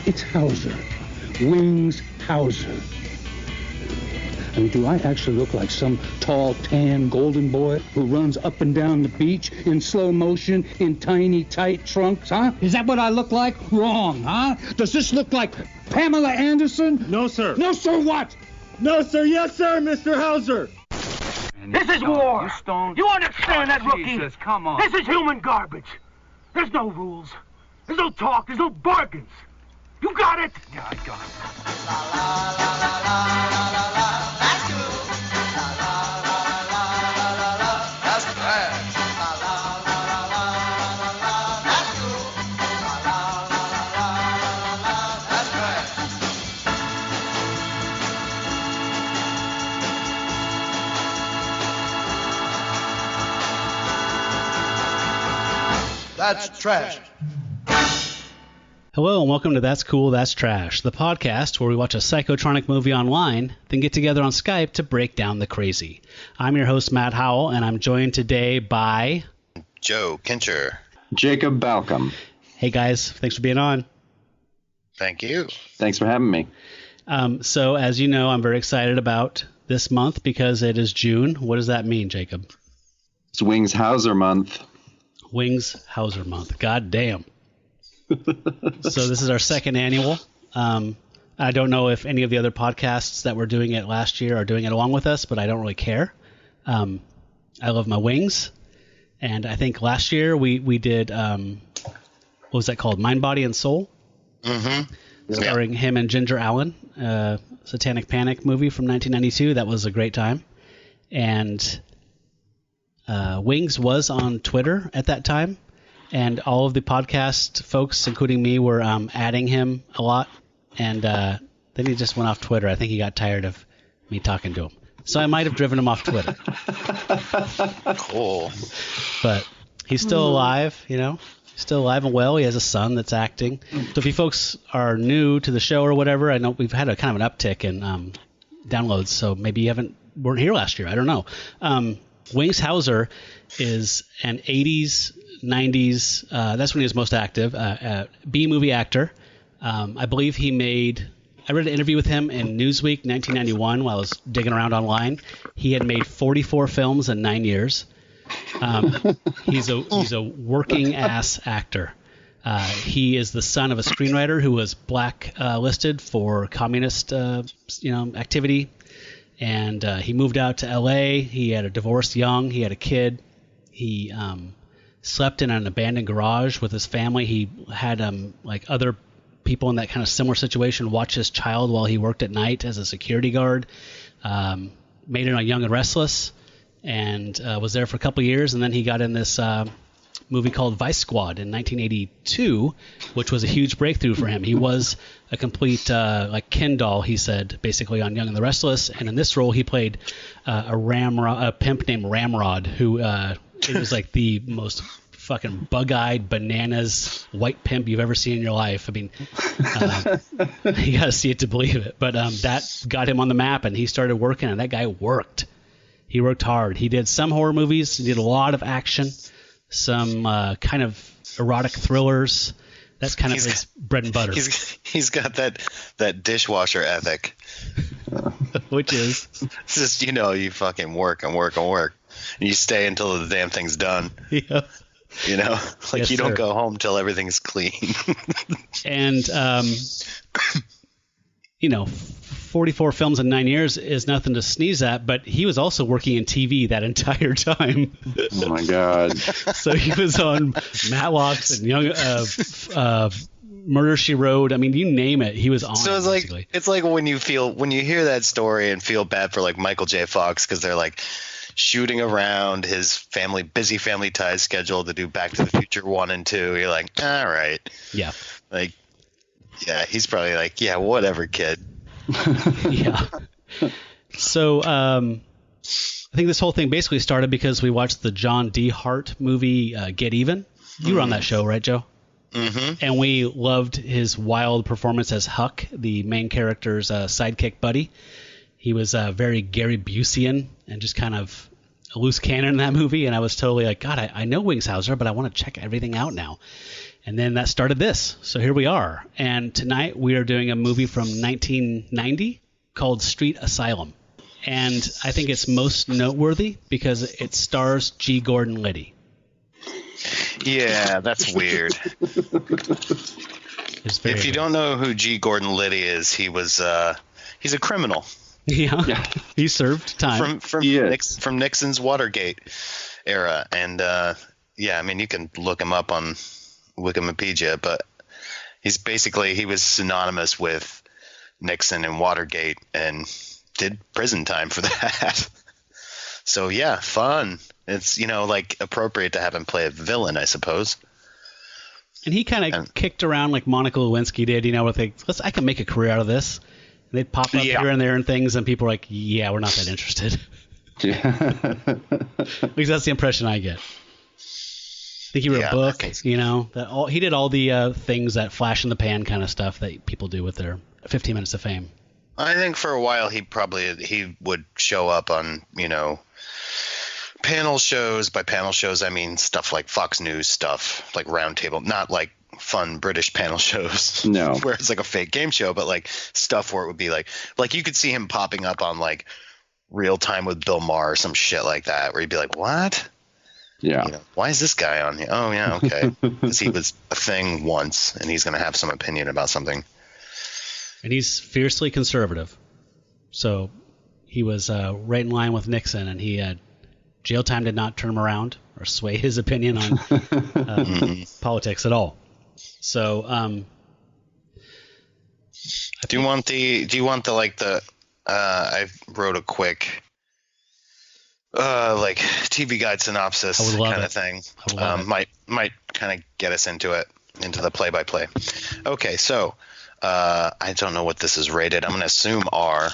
It's Hauser. Wings Hauser. I mean, do I actually look like some tall, tan, golden boy who runs up and down the beach in slow motion in tiny, tight trunks, huh? Is that what I look like? Wrong, huh? Does this look like Pamela Anderson? No, sir. No, sir, what? No, sir. Yes, sir, Mr. Hauser. This is war. You understand that, rookie? Jesus, come on. This is human garbage. There's no rules. There's no talk. There's no bargains. You got it? Yeah, I got it. That's cool. That's trash. That's cool. That's trash. That's trash. Hello and welcome to That's Cool, That's Trash, the podcast where we watch a psychotronic movie online, then get together on Skype to break down the crazy. I'm your host, Matt Howell, and I'm joined today by... Joe Kincher. Jacob Balcom. Hey guys, thanks for being on. Thank you. Thanks for having me. So as you know, I'm very excited about this month because it is June. What does that mean, Jacob? It's Wings Hauser Month. Wings Hauser Month. God damn. So this is our second annual. I don't know if any of the other podcasts that were doing it last year are doing it along with us, but I don't really care. I love my wings. And I think last year we did, what was that called? Mind, Body, and Soul? Mm-hmm. Starring him and Ginger Allen, Satanic Panic movie from 1992. That was a great time. And Wings was on Twitter at that time. And all of the podcast folks, including me, were adding him a lot. And then he just went off Twitter. I think he got tired of me talking to him. So I might have driven him off Twitter. Cool. But he's still alive, you know. He's still alive and well. He has a son that's acting. So if you folks are new to the show or whatever, I know we've had a kind of an uptick in downloads. So maybe you weren't here last year. I don't know. Wings Hauser is an 80s... 90s, that's when he was most active, B-movie actor. I believe I read an interview with him in Newsweek 1991 while I was digging around online. He had made 44 films in 9 years. He's a working ass actor. He is the son of a screenwriter who was blacklisted for communist activity. And he moved out to LA. He had a divorce young. He had a kid. He slept in an abandoned garage with his family. He had other people in that kind of similar situation watch his child while he worked at night as a security guard. Made it on Young and Restless and was there for a couple of years, and then he got in this movie called Vice Squad in 1982, which was a huge breakthrough for him. He was a complete Ken doll, he said, basically on Young and the Restless, and in this role he played a pimp named Ramrod, who it was like the most fucking bug-eyed, bananas, white pimp you've ever seen in your life. I mean, you got to see it to believe it. But that got him on the map, and he started working, and that guy worked. He worked hard. He did some horror movies. He did a lot of action, some kind of erotic thrillers. That's kind of his bread and butter. He's got that dishwasher ethic. Which is? It's just, you fucking work and work and work. And you stay until the damn thing's done. Yeah. Yes, you don't go home till everything's clean. And, 44 films in 9 years is nothing to sneeze at, but he was also working in TV that entire time. Oh, my God. So he was on Matlock's and Murder, She Wrote. I mean, you name it, he was on. So it's like when you hear that story and feel bad for like Michael J. Fox because they're like shooting around his busy family ties schedule to do Back to the Future 1 and 2. You're like, all right. Yeah. He's probably like, yeah, whatever, kid. Yeah. So I think this whole thing basically started because we watched the John D. Hart movie Get Even. You were on that show, right, Joe? Mm-hmm. And we loved his wild performance as Huck, the main character's sidekick buddy. He was very Gary Busey-ian and just kind of a loose cannon in that movie, and I was totally like, God, I know Wings Hauser, but I want to check everything out now. And then that started this. So here we are. And tonight we are doing a movie from 1990 called Street Asylum. And I think it's most noteworthy because it stars G. Gordon Liddy. Yeah, that's weird. If you don't know who G. Gordon Liddy is, he's a criminal. Yeah. He served time from Nixon's Watergate era, and I mean, you can look him up on Wikipedia, but he was synonymous with Nixon and Watergate and did prison time for that. So yeah, fun. It's like appropriate to have him play a villain, I suppose. And he kind of kicked around like Monica Lewinsky did, with like, I can make a career out of this. And they'd pop up here and there and things, and people are like, yeah, we're not that interested. Yeah. At least that's the impression I get. I think he wrote a book, he did all the things, that flash in the pan kind of stuff that people do with their 15 minutes of fame. I think for a while he would show up on, panel shows. By panel shows, I mean stuff like Fox News stuff, like Roundtable, not like fun British panel shows. No. Where it's like a fake game show, but like stuff where it would be like you could see him popping up on like Real Time with Bill Maher or some shit like that, where you'd be like, what? Yeah. Why is this guy on here? Oh, yeah, okay. Because he was a thing once, and he's going to have some opinion about something. And he's fiercely conservative. So he was right in line with Nixon, and he had jail time did not turn him around or sway his opinion on politics at all. So, do you want the I wrote a quick like TV guide synopsis kind of thing. Might kind of get us into the play-by-play. Okay, so I don't know what this is rated. I'm going to assume R.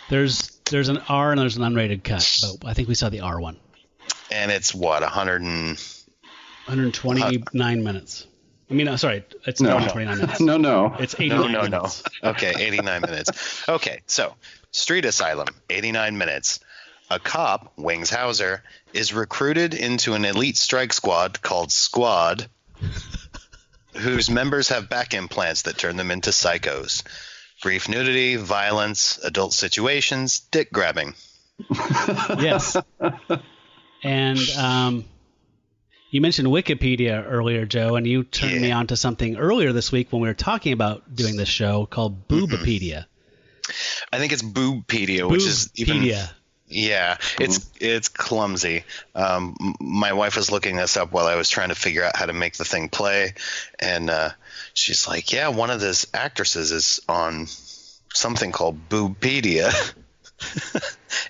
There's an R and there's an unrated cut, but I think we saw the R one. And it's what, 129 minutes. I mean, sorry, it's not 129 minutes. No. It's 89 minutes. Okay, 89 minutes. Okay, so Street Asylum, 89 minutes. A cop, Wings Hauser, is recruited into an elite strike squad called Squad, whose members have back implants that turn them into psychos. Brief nudity, violence, adult situations, dick grabbing. Yes. And you mentioned Wikipedia earlier, Joe, and you turned me on to something earlier this week when we were talking about doing this show called Boobapedia. I think it's Boobpedia, which is even... Yeah, it's clumsy. My wife was looking this up while I was trying to figure out how to make the thing play, and she's like, yeah, one of those actresses is on something called Boobpedia.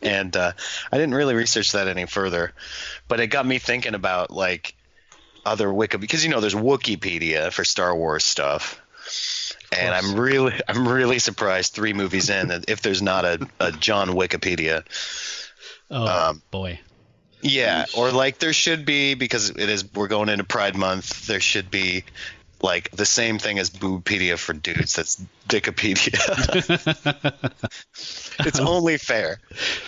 And I didn't really research that any further, but it got me thinking about like other Wikipedia, because there's Wikipedia for Star Wars stuff. And I'm really surprised 3 movies in that if there's not a John Wikipedia. Oh boy. Yeah, or like there should be, because we're going into Pride Month. There should be like the same thing as Boobpedia for dudes. That's Dickopedia. It's only fair.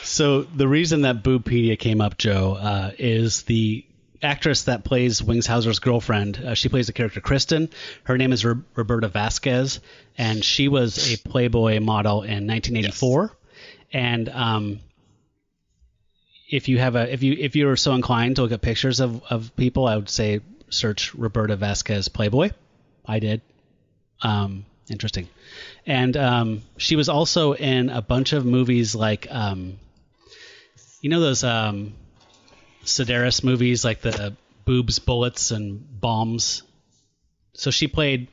So the reason that Boobpedia came up, Joe, is the actress that plays Wings Hauser's girlfriend. She plays the character Kristen. Her name is Roberta Vasquez, and she was a Playboy model in 1984. Yes. And if you're so inclined to look at pictures of people, I would say search Roberta Vasquez Playboy. I did. Interesting. And she was also in a bunch of movies like those Sedaris movies, like the Boobs, Bullets, and Bombs. So she played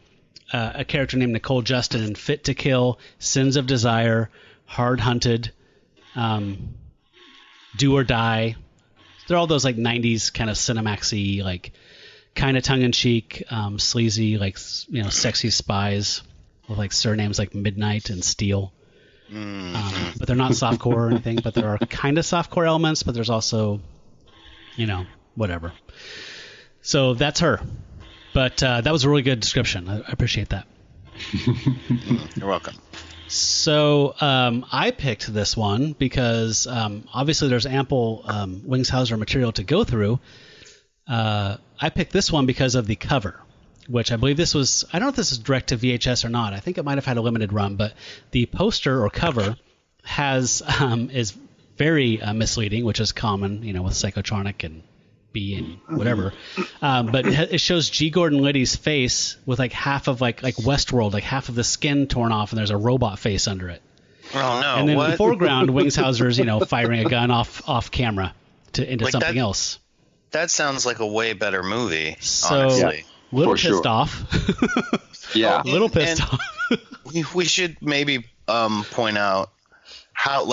a character named Nicole Justin in Fit to Kill, Sins of Desire, Hard Hunted, Do or Die. They're all those like 90s kind of Cinemax-y, like kind of tongue-in-cheek, sleazy, like, sexy spies with like surnames like Midnight and Steel. But they're not softcore or anything, but there are kind of softcore elements, but there's also, whatever. So that's her. But that was a really good description. I appreciate that. You're welcome. So I picked this one because obviously there's ample Wings Hauser material to go through. I picked this one because of the cover, which I believe this was, I don't know if this is direct to VHS or not. I think it might have had a limited run, but the poster or cover is very misleading, which is common, with Psychotronic and B and whatever. But it shows G. Gordon Liddy's face with like half of like Westworld, like half of the skin torn off, and there's a robot face under it. Oh no! And then what? in the foreground, Wings Hauser's firing a gun off camera into like something else. That sounds like a way better movie. So, honestly, a little For pissed sure. off. Yeah. A little pissed off. we should maybe point out how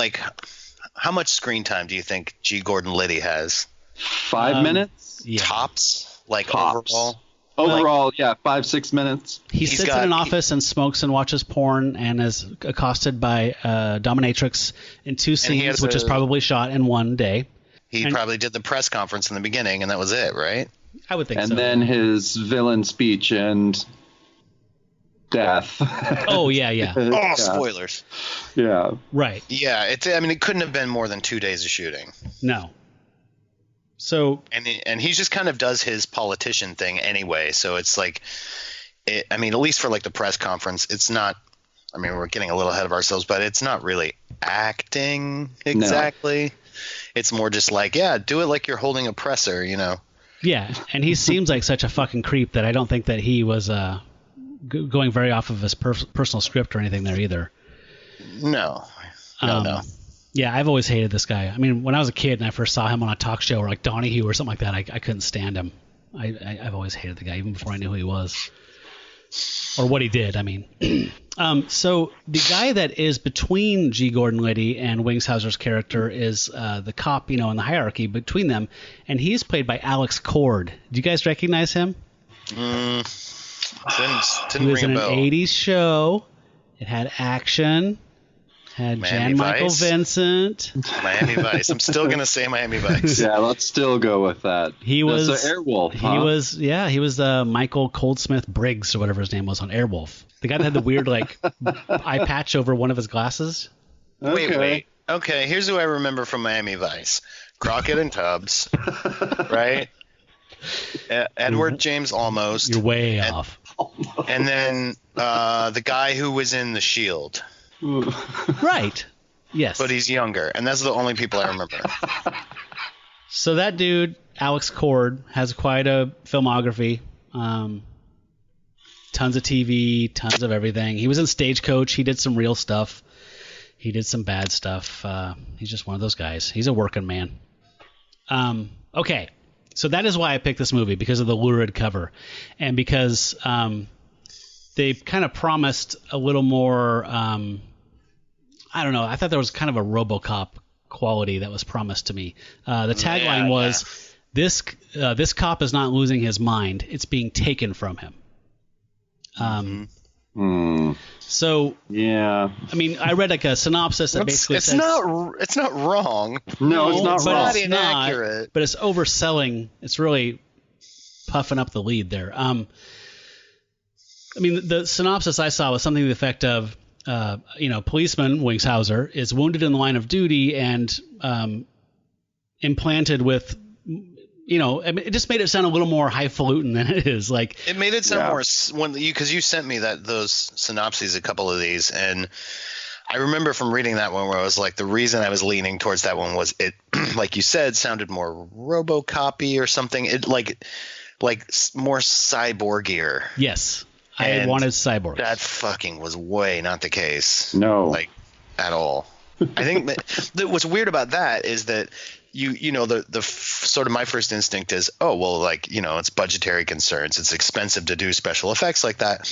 much screen time do you think G. Gordon Liddy has? 5 minutes? Yeah. Tops? Tops. Overall? Overall, 5-6 minutes. He sits in an office and smokes and watches porn and is accosted by dominatrix in 2 scenes, which is probably shot in one day. He probably did the press conference in the beginning, and that was it, right? I would think so. And then his villain speech and death. Oh, yeah. Oh, spoilers. Yeah. Right. Yeah, it couldn't have been more than 2 days of shooting. No. So. And he just kind of does his politician thing anyway, so it's like, at least for like the press conference, it's not. We're getting a little ahead of ourselves, but it's not really acting exactly. No. It's more just like, do it like you're holding a presser, Yeah, and he seems like such a fucking creep that I don't think that he was going very off of his personal script or anything there either. No. Yeah, I've always hated this guy. When I was a kid and I first saw him on a talk show or like Donahue or something like that, I couldn't stand him. I've always hated the guy, even before I knew who he was. Or what he did, So the guy that is between G. Gordon Liddy and Wings Hauser's character is the cop, in the hierarchy between them, and he's played by Alex Cord. Do you guys recognize him? Didn't He was ring in a bell. an 80s show. It had action. Had Jan Michael Vincent. Miami Vice. I'm still gonna say Miami Vice. Yeah, let's still go with that. He was Airwolf. He was Michael Goldsmith Briggs or whatever his name was on Airwolf. The guy that had the weird eye patch over one of his glasses. Wait. Okay, here's who I remember from Miami Vice: Crockett and Tubbs, right? Edward James Olmos. You're way off. And then the guy who was in The Shield. Right. Yes. But he's younger, and that's the only people I remember. So that dude, Alex Cord, has quite a filmography. Tons of TV, tons of everything. He was in Stagecoach. He did some real stuff. He did some bad stuff. He's just one of those guys. He's a working man. Okay. So that is why I picked this movie, because of the lurid cover. And because they kind of promised a little more... I don't know. I thought there was kind of a RoboCop quality that was promised to me. The tagline was, "This cop is not losing his mind; it's being taken from him." So yeah, I read like a synopsis that basically says it's not wrong. No, it's not It's wrong. not inaccurate. but it's overselling. It's really puffing up the lead there. The synopsis I saw was something to the effect of, policeman Wings Hauser is wounded in the line of duty and implanted with, it just made it sound a little more highfalutin than it is. Like, it made it sound more because you sent me those synopses, a couple of these, and I remember from reading that one where I was like, the reason I was leaning towards that one was it, like you said, sounded more RoboCop-y or something. It like more cyborgier. Yes. I wanted Cyborg. That fucking was way not the case. No. At all. I think what's weird about that is that the sort of my first instinct is, it's budgetary concerns. It's expensive to do special effects like that.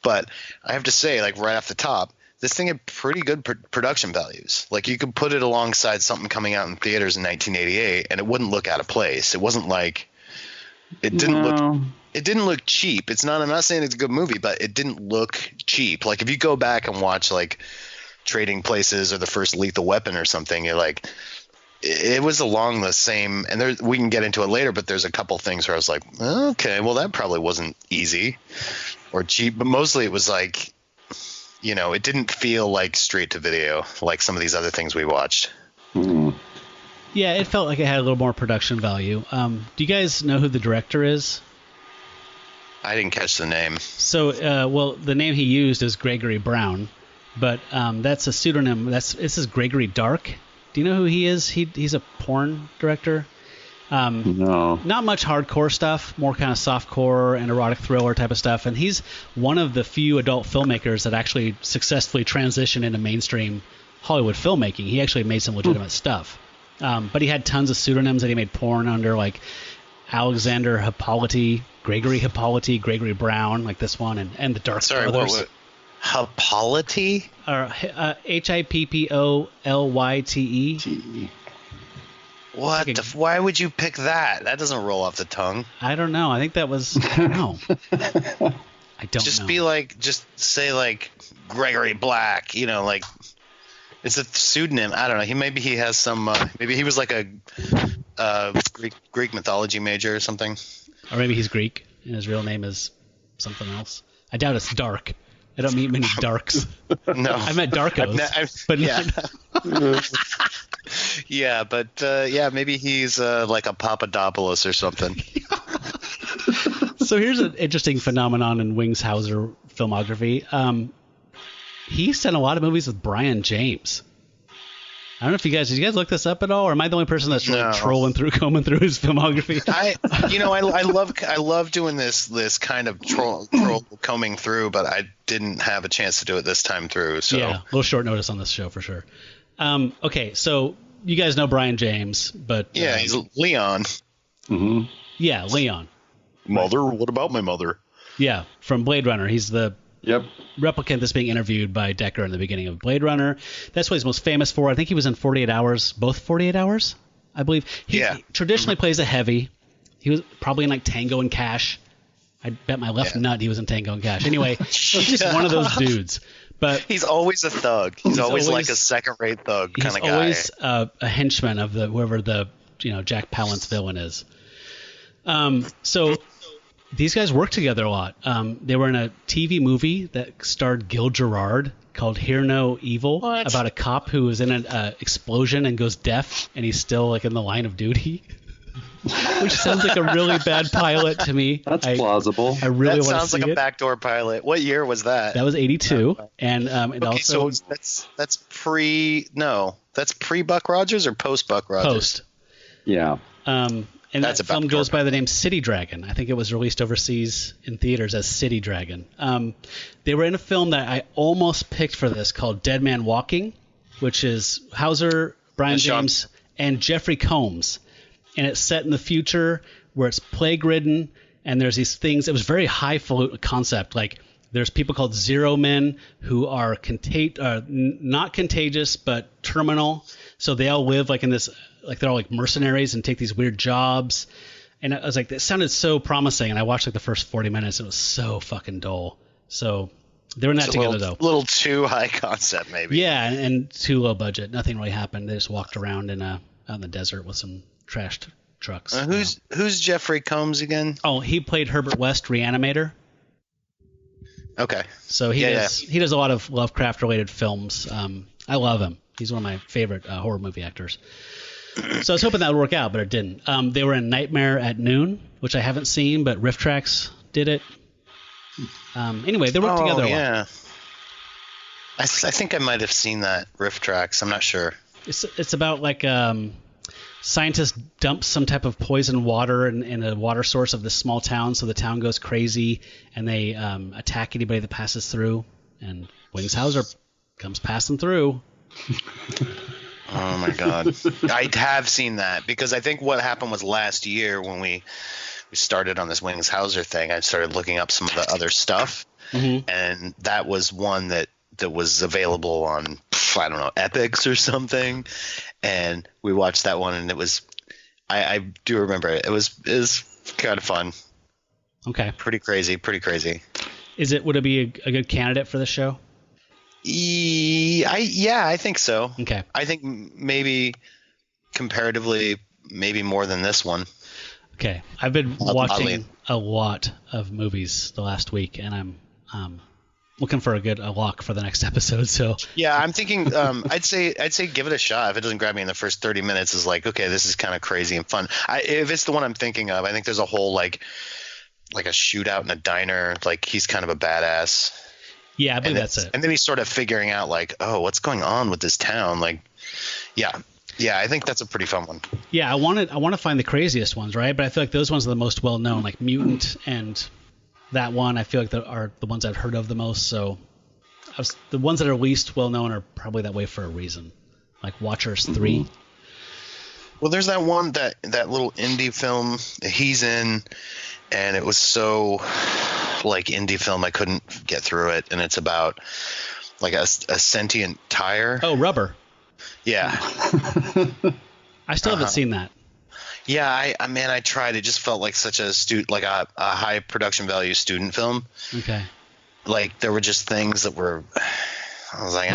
But I have to say, right off the top, this thing had pretty good production values. You could put it alongside something coming out in theaters in 1988 and it wouldn't look out of place. It wasn't like it didn't look. It didn't look cheap. I'm not saying it's a good movie, but it didn't look cheap. If you go back and watch Trading Places or the first Lethal Weapon or something, you're like, it was along the same. And we can get into it later, but there's a couple things where I was like, okay, well that probably wasn't easy or cheap, but mostly it was it didn't feel like straight to video like some of these other things we watched. Yeah, it felt like it had a little more production value. Do you guys know who the director is? I didn't catch the name. So, the name he used is Gregory Brown, but that's a pseudonym. This is Gregory Dark. Do you know who he is? He's a porn director. No. Not much hardcore stuff, more kind of softcore and erotic thriller type of stuff. And he's one of the few adult filmmakers that actually successfully transitioned into mainstream Hollywood filmmaking. He actually made some legitimate stuff. But he had tons of pseudonyms that he made porn under, like Alexander Hippolyte, Gregory Hippolyte, Gregory Brown, like this one, and the Dark Sorry, Brothers. what? Hippolyte? Or Hippolyte. What? Why would you pick that? That doesn't roll off the tongue. I don't know. I think that was. I don't know. I don't know. Just say like Gregory Black. Like it's a pseudonym. I don't know. Maybe he has some. Maybe he was like a Greek mythology major or something. Or maybe he's Greek and his real name is something else. I doubt it's Dark. I don't meet many Darks. No, I met Darkos, but yeah. Yeah, but maybe he's like a Papadopoulos or something. So here's an interesting phenomenon in Wings Hauser filmography. He's done a lot of combing with Brian James. I don't know if did you guys look this up at all, or am I the only person that's really combing through his filmography? I love doing this kind of troll combing through, but I didn't have a chance to do it this time through. So yeah, a little short notice on this show for sure. Okay, so you guys know Brian James, but yeah, he's Leon. Mm-hmm. Yeah, Leon. Mother, what about my mother? Yeah, from Blade Runner. He's the replicant that's being interviewed by Decker in the beginning of Blade Runner. That's what he's most famous for. I think he was in 48 Hours, both 48 Hours, I believe. He traditionally plays a heavy. He was probably in like Tango and Cash. I bet my left nut he was in Tango and Cash. Anyway, he's just one of those dudes. But he's always a thug. He's always like a second-rate thug kind of guy. He's always a henchman of whoever the Jack Palance villain is. So these guys work together a lot. They were in a TV movie that starred Gil Gerard called Hear No Evil, about a cop who is in an explosion and goes deaf, and he's still like in the line of duty. Which sounds like a really bad pilot to me. That's plausible. I really want to see it. That sounds like a backdoor pilot. What year was that? That was 82, and it also. So that's pre-Buck Rogers or post-Buck Rogers? Post. Yeah. And that film goes by the name City Dragon. I think it was released overseas in theaters as City Dragon. They were in a film that I almost picked for this called Dead Man Walking, which is Hauser, Brian James, and Jeffrey Combs. And it's set in the future where it's plague-ridden, and there's these things. It was very highfalutin concept. Like there's people called Zero Men who are not contagious but terminal. So they all live like in this, like they're all like mercenaries and take these weird jobs. And I was like, that sounded so promising. And I watched like the first 40 minutes, and it was so fucking dull. So they were in that together though. A little too high concept maybe. Yeah, and too low budget. Nothing really happened. They just walked around out in the desert with some trashed trucks. Who's Jeffrey Combs again? Oh, he played Herbert West, Reanimator. Okay. So he does a lot of Lovecraft related films. I love him. He's one of my favorite horror movie actors. So I was hoping that would work out, but it didn't. They were in Nightmare at Noon, which I haven't seen, but Riff Tracks did it. Anyway, they worked together a lot. Yeah. I think I might have seen that Riff Tracks. I'm not sure. It's about like scientists dump some type of poison water in a water source of this small town, so the town goes crazy, and they attack anybody that passes through, and Wings Hauser comes passing through. Oh my God. I have seen that, because I think what happened was last year when we started on this Wings Hauser thing, I started looking up some of the other stuff, and that was one that was available on, I don't know, Epics or something, and we watched that one, and it was, I do remember it. It was kind of fun. Okay. Pretty crazy. Would it be a good candidate for the show? I think so. Okay. I think maybe comparatively, maybe more than this one. Okay. I've been watching a lot of movies the last week, and I'm looking for a lock for the next episode. So Yeah, I'm thinking. I'd say give it a shot. If it doesn't grab me in the first 30 minutes, is like, okay, this is kind of crazy and fun. If it's the one I'm thinking of, I think there's a whole like a shootout in a diner. Like he's kind of a badass. yeah, I believe that's it. And then he's sort of figuring out like, oh, what's going on with this town? Like, yeah, I think that's a pretty fun one. Yeah, I want to find the craziest ones, right? But I feel like those ones are the most well known, like Mutant and that one. I feel like are the ones I've heard of the most. So the ones that are least well known are probably that way for a reason. Like Watchers 3. Well, there's that one that little indie film that he's in, and it was so like indie film I couldn't get through it, and it's about like a sentient tire. Oh, Rubber. Yeah. I still haven't seen that. Yeah, I tried. It just felt like such a a high production value student film. Okay. Like there were just things that were. I was like,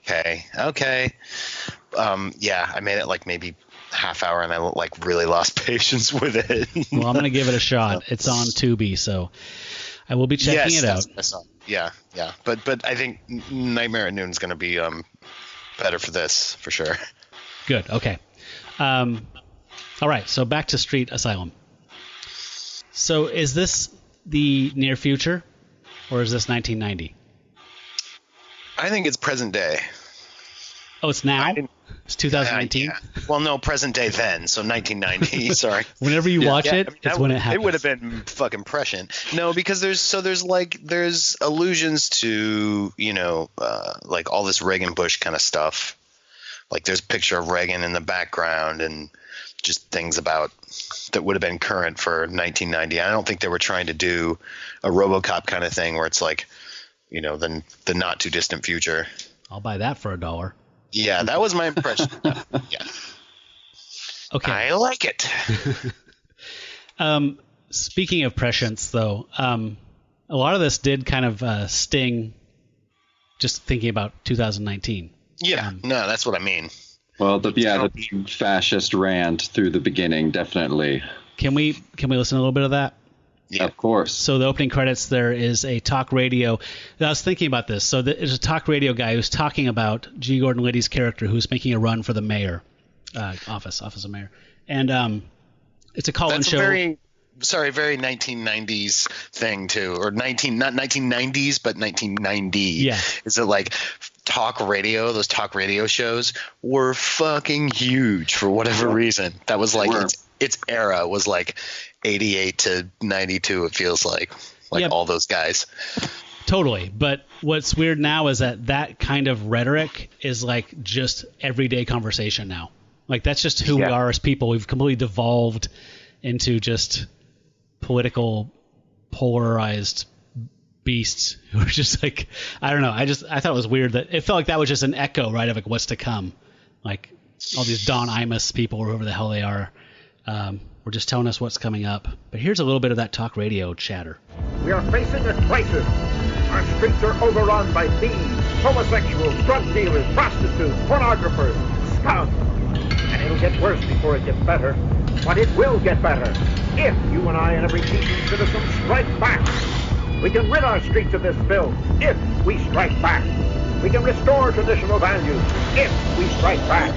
okay. Yeah, I made it like maybe half hour, and I like really lost patience with it. Well, I'm gonna give it a shot. It's on Tubi, so I will be checking it out. Yeah. But I think Nightmare at Noon is gonna be better for this for sure. Good. Okay. All right. So back to Street Asylum. So is this the near future, or is this 1990? I think it's present day. Oh, it's now? It's 2019? Yeah. Well, no, present day then, so 1990. Sorry. Whenever you watch it, it's when it happens. It would have been fucking prescient. No, because there's allusions to, like all this Reagan Bush kind of stuff. Like there's a picture of Reagan in the background and just things about that would have been current for 1990. I don't think they were trying to do a RoboCop kind of thing where it's like, the not too distant future. I'll buy that for $1. Yeah, that was my impression. Yeah. Okay. I like it. Speaking of prescience, though, a lot of this did kind of sting just thinking about 2019. Yeah, no, that's what I mean. Well, the fascist rant through the beginning, definitely. Can we listen to a little bit of that? Yeah. Of course. So the opening credits, there is a talk radio. I was thinking about this. So there's a talk radio guy who's talking about G. Gordon Liddy's character who's making a run for the mayor, office of mayor. And it's a call-in show. Very 1990s thing too, or not 1990s, but 1990. Yeah. Is it like talk radio? Those talk radio shows were fucking huge for whatever reason. That was like its era was like 88 to 92. It feels like all those guys. Totally. But what's weird now is that kind of rhetoric is like just everyday conversation now. Like that's just who we are as people. We've completely devolved into just political polarized beasts who are just like, I don't know. I thought it was weird that it felt like that was just an echo, right, of like what's to come. Like all these Don Imus people or whoever the hell they are. Were just telling us what's coming up. But here's a little bit of that talk radio chatter. We are facing a crisis. Our streets are overrun by thieves, homosexuals, drug dealers, prostitutes, pornographers, scum. And it'll get worse before it gets better. But it will get better if you and I and every decent citizen strike back. We can rid our streets of this filth if we strike back. We can restore traditional values if we strike back.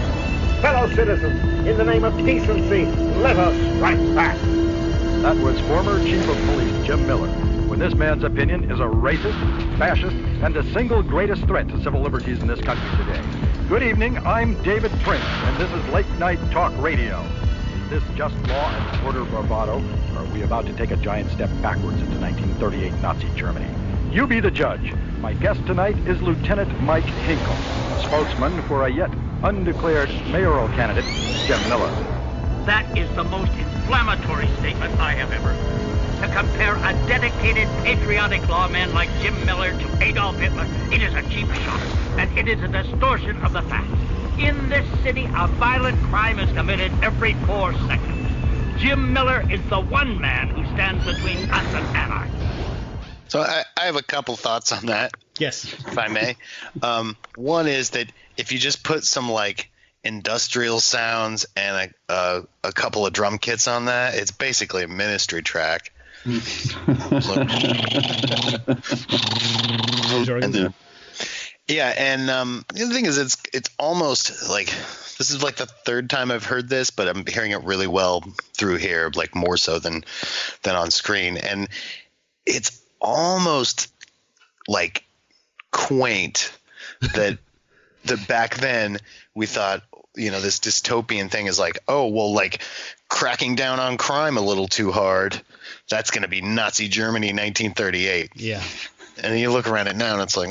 Fellow citizens, in the name of decency, let us strike back. That was former Chief of Police Jim Miller, when this man's opinion is a racist, fascist, and the single greatest threat to civil liberties in this country today. Good evening, I'm David Prince, and this is Late Night Talk Radio. Is this just law and order bravado, or are we about to take a giant step backwards into 1938 Nazi Germany? You be the judge. My guest tonight is Lieutenant Mike Hinkle, a spokesman for a yet undeclared mayoral candidate, Jim Miller. That is the most inflammatory statement I have ever heard. To compare a dedicated, patriotic lawman like Jim Miller to Adolf Hitler, it is a cheap shot, and it is a distortion of the facts. In this city, a violent crime is committed every 4 seconds. Jim Miller is the one man who stands between us and anarchy. So I have a couple thoughts on that. Yes. If I may. One is that if you just put some like industrial sounds and a couple of drum kits on that, it's basically a Ministry track. Jorgen. Yeah, and the other thing is, it's almost like this is like the third time I've heard this, but I'm hearing it really well through here, like more so than on screen, and it's almost like quaint that back then we thought, this dystopian thing is like, oh well, like cracking down on crime a little too hard. That's going to be Nazi Germany 1938. Yeah. And then you look around it now, and it's like,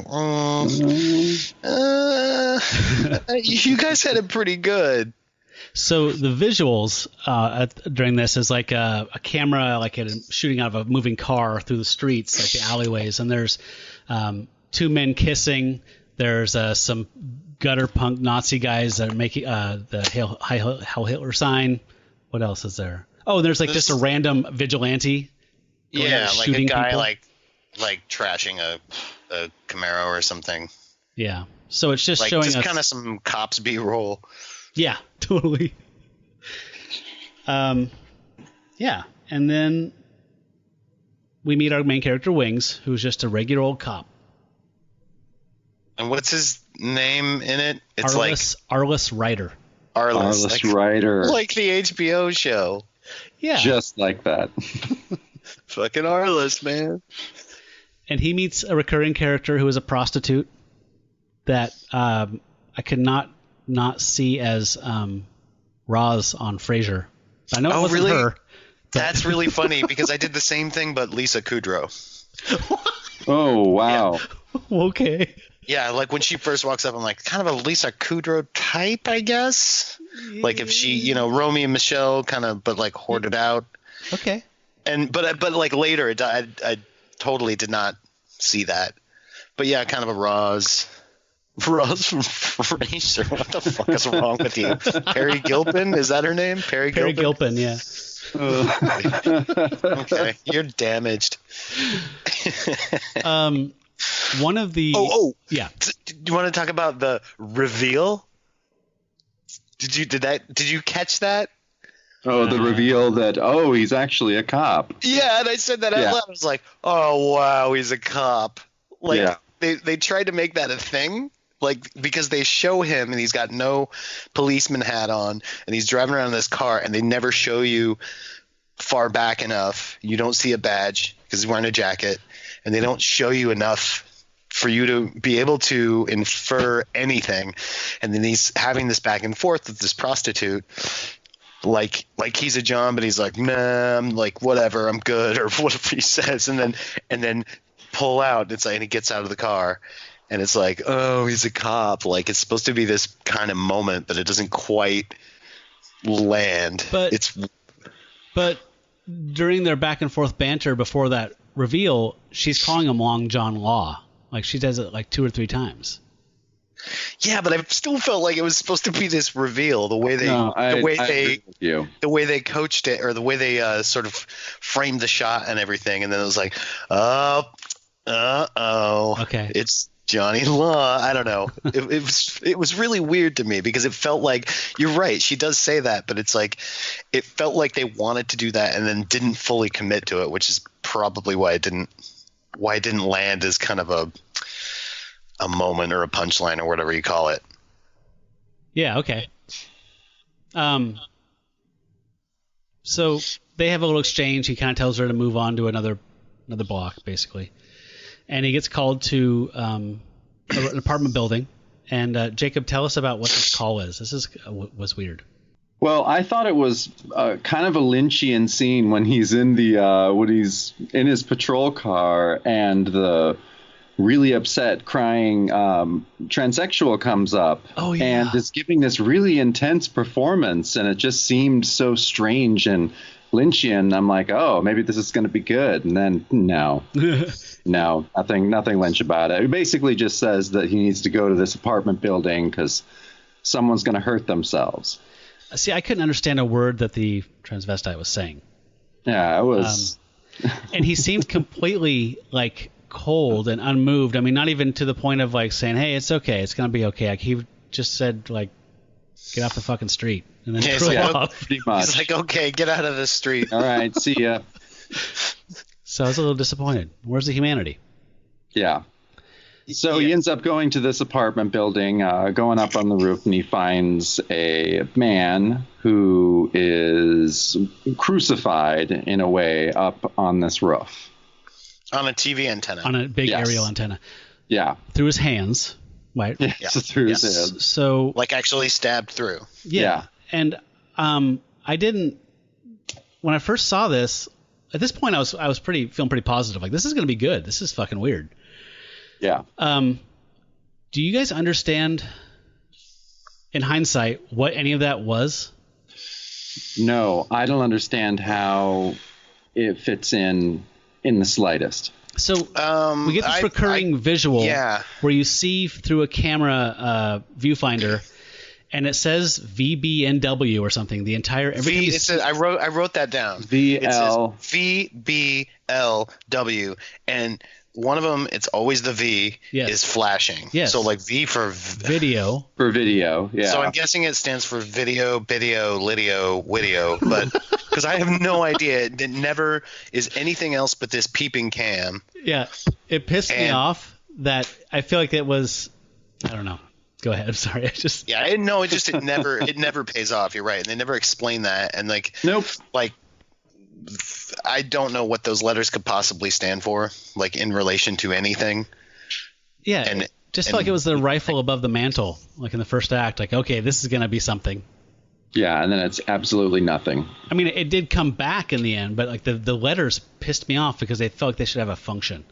you guys had it pretty good. So the visuals during this is like a camera, like shooting out of a moving car through the streets, like the alleyways, and there's two men kissing. There's some gutter punk Nazi guys that are making the Heil Hitler sign. What else is there? Oh, there's like just a random vigilante. Yeah, like a guy people. like trashing a Camaro or something. Yeah. So it's just like showing just us kind of some cops B-roll. Yeah, totally. Yeah, and then we meet our main character Wings, who's just a regular old cop. And what's his name in it? It's Arliss Ryder. Arliss Ryder. Like the HBO show. Yeah. Just like that. Fucking Arliss, man. And he meets a recurring character who is a prostitute that I could not see as Roz on Frasier. I know it wasn't really? her. That's really funny because I did the same thing, but Lisa Kudrow. Oh, wow. Yeah. Okay. Yeah, like when she first walks up, I'm like, kind of a Lisa Kudrow type, I guess. Like if she, Romy and Michelle kind of, but like hoarded out. Okay. And but like later, I totally did not see that. But yeah, kind of a Roz from Frasier. What the fuck is wrong with you? Perry Gilpin? Is that her name? Perry Gilpin, yeah. Okay, you're damaged. One of the yeah. Do you want to talk about the reveal? Did you catch that? Oh, the reveal that he's actually a cop. Yeah, and I said that out loud. I was like, oh wow, he's a cop. Like they tried to make that a thing. Like, because they show him and he's got no policeman hat on and he's driving around in this car and they never show you far back enough. You don't see a badge because he's wearing a jacket, and they don't show you enough for you to be able to infer anything. And then he's having this back and forth with this prostitute. Like he's a John, but he's like, nah, I'm like, whatever, I'm good, or whatever he says. And then pull out. It's like, and he gets out of the car. And it's like, oh, he's a cop. Like, it's supposed to be this kind of moment, but it doesn't quite land. But during their back and forth banter before that reveal, she's calling him Long John Law. Like, she does it like 2 or 3 times. Yeah, but I still felt like it was supposed to be this reveal. The way they coached it, or the way they sort of framed the shot and everything. And then it was like, okay, it's Johnny Law. I don't know. It was really weird to me because it felt like, you're right, she does say that, but it's like it felt like they wanted to do that and then didn't fully commit to it, which is probably why it didn't land as kind of a moment or a punchline or whatever you call it. Yeah, okay. So they have a little exchange. He kind of tells her to move on to another block, basically. And he gets called to an apartment building. And Jacob, tell us about what this call is. This was weird. Well, I thought it was kind of a Lynchian scene when he's in when he's in his patrol car and the really upset, crying transsexual comes up and is giving this really intense performance, and it just seemed so strange and Lynchian. I'm like, oh, maybe this is going to be good, and then no, nothing Lynch about it. It basically just says that he needs to go to this apartment building because someone's going to hurt themselves. See, I couldn't understand a word that the transvestite was saying. Yeah, it was. And he seemed completely like cold and unmoved. I mean, not even to the point of like saying, "Hey, it's okay, it's gonna be okay." Like he just said, like, "Get off the fucking street," and then pretty much. He's like, "Okay, get out of the street." All right, see ya. So I was a little disappointed. Where's the humanity? Yeah. So he ends up going to this apartment building, going up on the roof, and he finds a man who is crucified in a way up on this roof. On a TV antenna. On a big aerial antenna. Yeah. Through his hands, right? Yes, through his hands. So, like actually stabbed through. Yeah. And I didn't, when I first saw this, at this point I was feeling pretty positive. Like, this is going to be good. This is fucking weird. Yeah. Do you guys understand, in hindsight, what any of that was? No, I don't understand how it fits in the slightest. So we get this recurring visual where you see through a camera viewfinder, and it says VBNW or something. The entire I wrote that down. VL. It says VBLW, and one of them, it's always the V, is flashing. Yes. So like V for video. For video, yeah. So I'm guessing it stands for video, lydio, widio, but because I have no idea. It never is anything else but this peeping cam. Yeah. It pissed me off that I feel like it was, I don't know. Go ahead. I'm sorry. It never pays off. You're right. And they never explain that. And nope. I don't know what those letters could possibly stand for, like in relation to anything. Yeah, and just felt like it was the rifle above the mantle, like in the first act. Like, okay, this is gonna be something. Yeah, and then it's absolutely nothing. I mean, it did come back in the end, but like the letters pissed me off because they felt like they should have a function.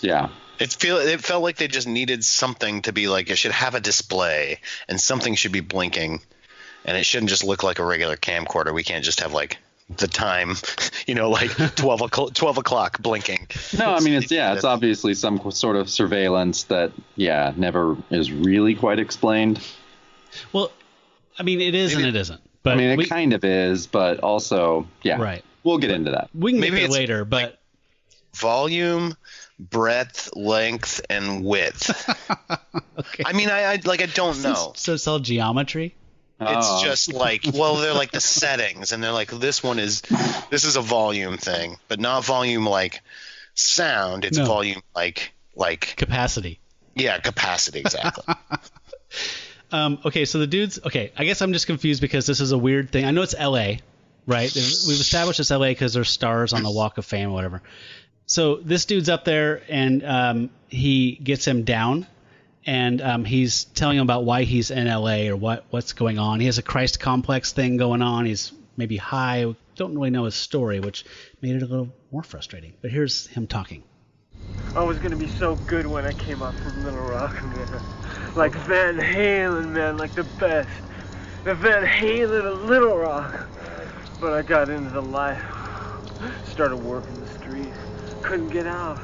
Yeah. It felt like they just needed something to be like, it should have a display and something should be blinking, and it shouldn't just look like a regular camcorder. We can't just have like the time, like 12 o'clock blinking. No, I mean, it's obviously some sort of surveillance that, never is really quite explained. Well, I mean, it is and it isn't. But I mean, it kind of is, but also, right. We'll get into that. We can get there later, but like volume, breadth, length, and width. Okay. I mean, I don't know. So it's all geometry? It's just like, well, they're like the settings, and they're like, this is a volume thing, but not volume like sound. It's volume like capacity. Yeah, capacity, exactly. Okay, so the dudes. Okay, I guess I'm just confused because this is a weird thing. I know it's L.A., right? We've established it's L.A. because there's stars on the Walk of Fame or whatever. So this dude's up there, and he gets him down. And he's telling him about why he's in L.A. or what's going on. He has a Christ complex thing going on. He's maybe high. Don't really know his story, which made it a little more frustrating. But here's him talking. I was going to be so good when I came up from Little Rock, man. Like Van Halen, man, like the best. The Van Halen of Little Rock. But I got into the life. Started working the street. Couldn't get out.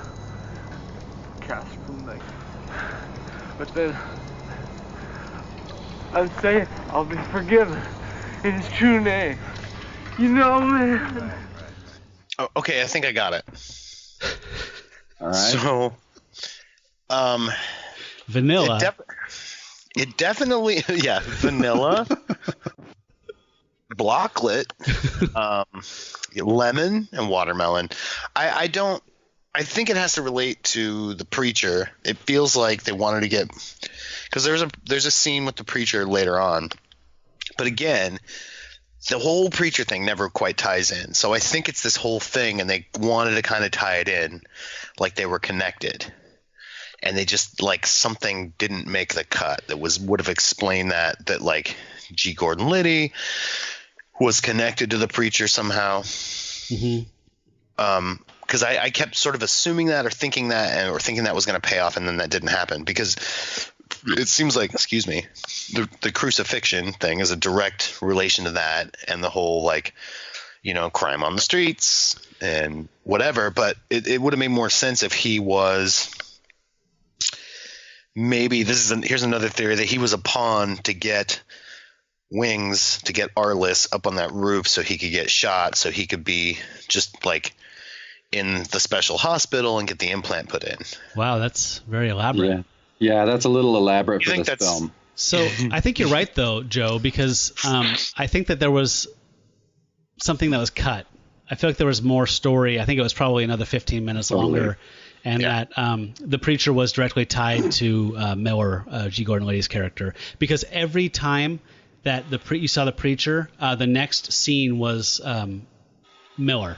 Cast from like... But then, I'm safe. I'll be forgiven in His true name. You know, man. Oh, okay, I think I got it. All right. So, vanilla. It definitely, vanilla. Blocklet, lemon, and watermelon. I think it has to relate to the preacher. It feels like they wanted to get, because there's a scene with the preacher later on, but again, the whole preacher thing never quite ties in. So I think it's this whole thing, and they wanted to kind of tie it in, like they were connected, and they just like something didn't make the cut that would have explained that like G. Gordon Liddy was connected to the preacher somehow. Mm-hmm. Because I kept sort of assuming that or thinking that was going to pay off, and then that didn't happen, because it seems like, the crucifixion thing is a direct relation to that and the whole like, crime on the streets and whatever. But it would have made more sense if he was maybe here's another theory, that he was a pawn to get Wings, to get Arliss up on that roof so he could get shot, so he could be just like in the special hospital and get the implant put in. Wow, that's very elaborate. Yeah, that's a little elaborate for this film. So I think you're right, though, Joe, because I think that there was something that was cut. I feel like there was more story. I think it was probably another 15 minutes longer. and that the preacher was directly tied to Miller, G. Gordon Liddy's character, because every time that you saw the preacher, the next scene was Miller.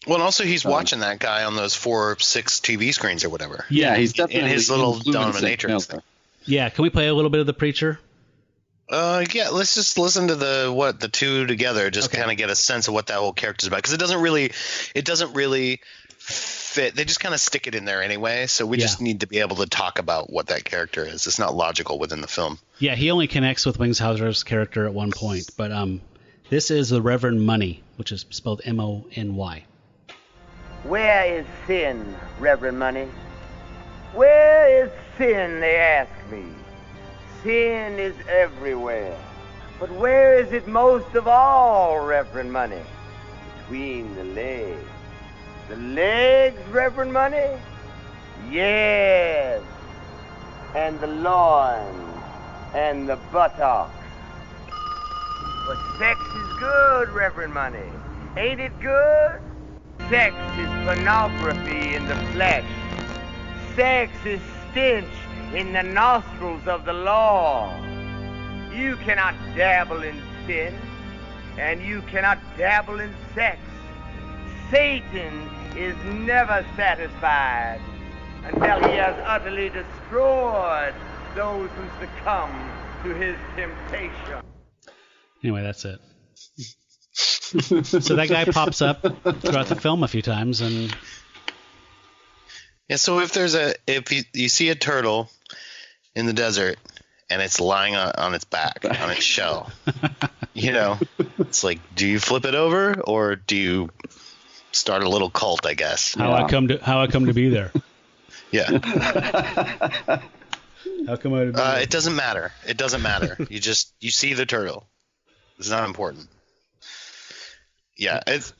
Well, and also he's watching that guy on those 4 or 6 TV screens or whatever. Yeah, he's definitely in his little influencing dominatrix thing. Yeah, can we play a little bit of the preacher? Yeah, let's just listen to the two together, just kind of get a sense of what that whole character's about, because it doesn't really fit. They just kind of stick it in there anyway, so we just need to be able to talk about what that character is. It's not logical within the film. Yeah, he only connects with Wings Hauser's character at one point, but this is the Reverend Money, which is spelled M-O-N-Y. Where is sin, Reverend Money? Where is sin, they ask me. Sin is everywhere. But where is it most of all, Reverend Money? Between the legs. The legs, Reverend Money? Yes. And the loins. And the buttocks. But sex is good, Reverend Money. Ain't it good? Sex is pornography in the flesh. Sex is stench in the nostrils of the law. You cannot dabble in sin, and you cannot dabble in sex. Satan is never satisfied until he has utterly destroyed those who succumb to his temptation. Anyway, that's it. So that guy pops up throughout the film a few times, and yeah. So if you see a turtle in the desert and it's lying on its back on its shell, it's like, do you flip it over or do you start a little cult? I guess. How I come to be there. Yeah. How come I? It doesn't matter. It doesn't matter. You see the turtle. It's not important. Yeah, it's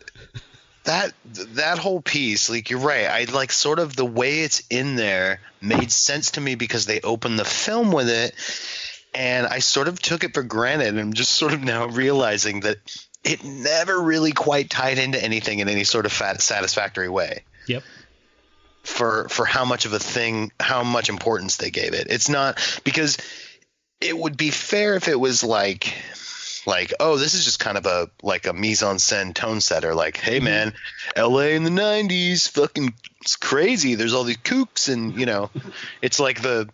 that whole piece, like, you're right. I like sort of the way it's in there made sense to me because they opened the film with it, and I sort of took it for granted. And I'm just sort of now realizing that it never really quite tied into anything in any sort of satisfactory way. Yep. For how much of a thing, how much importance they gave it. It's not, because it would be fair if it was like, oh, this is just kind of a mise-en-scène tone setter. Like, hey, man, L.A. in the 90s, fucking it's crazy. There's all these kooks, and, it's like the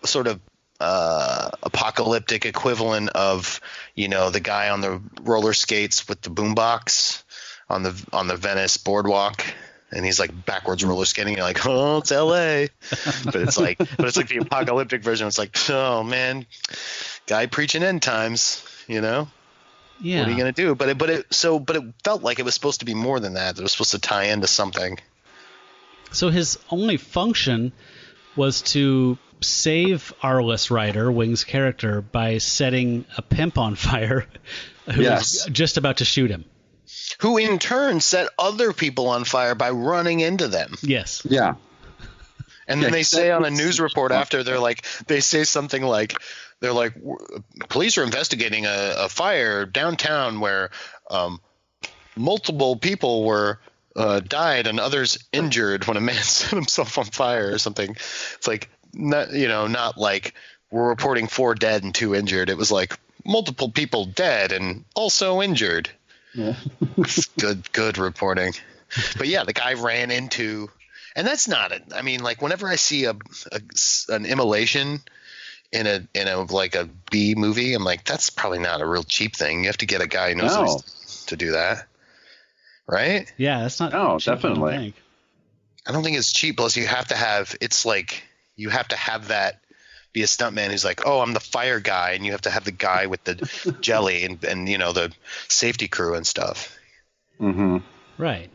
sort of apocalyptic equivalent of, the guy on the roller skates with the boombox on the Venice boardwalk. And he's like backwards roller skating. You're like, oh, it's L.A. but it's like the apocalyptic version. It's like, oh man, guy preaching end times. Yeah. What are you gonna do? But it felt like it was supposed to be more than that. It was supposed to tie into something. So his only function was to save Arliss Ryder, Wing's character, by setting a pimp on fire who was just about to shoot him. Who in turn set other people on fire by running into them. Yes. Yeah. And then they say on a news report after, they say something like, they're like, police are investigating a fire downtown where multiple people were died and others injured when a man set himself on fire or something. It's like, not like we're reporting 4 dead and 2 injured. It was like multiple people dead and also injured. Yeah. Good reporting. But yeah, the guy ran into, and that's not it. I mean, like, whenever I see an immolation in a like a B movie, I'm like, that's probably not a real cheap thing. You have to get a guy who knows to do that, right? Yeah, that's not. No, cheap, definitely. I don't think it's cheap. Plus, you have to have that. Be a stuntman who's like, oh, I'm the fire guy, and you have to have the guy with the jelly and the safety crew and stuff. Mm-hmm. Right.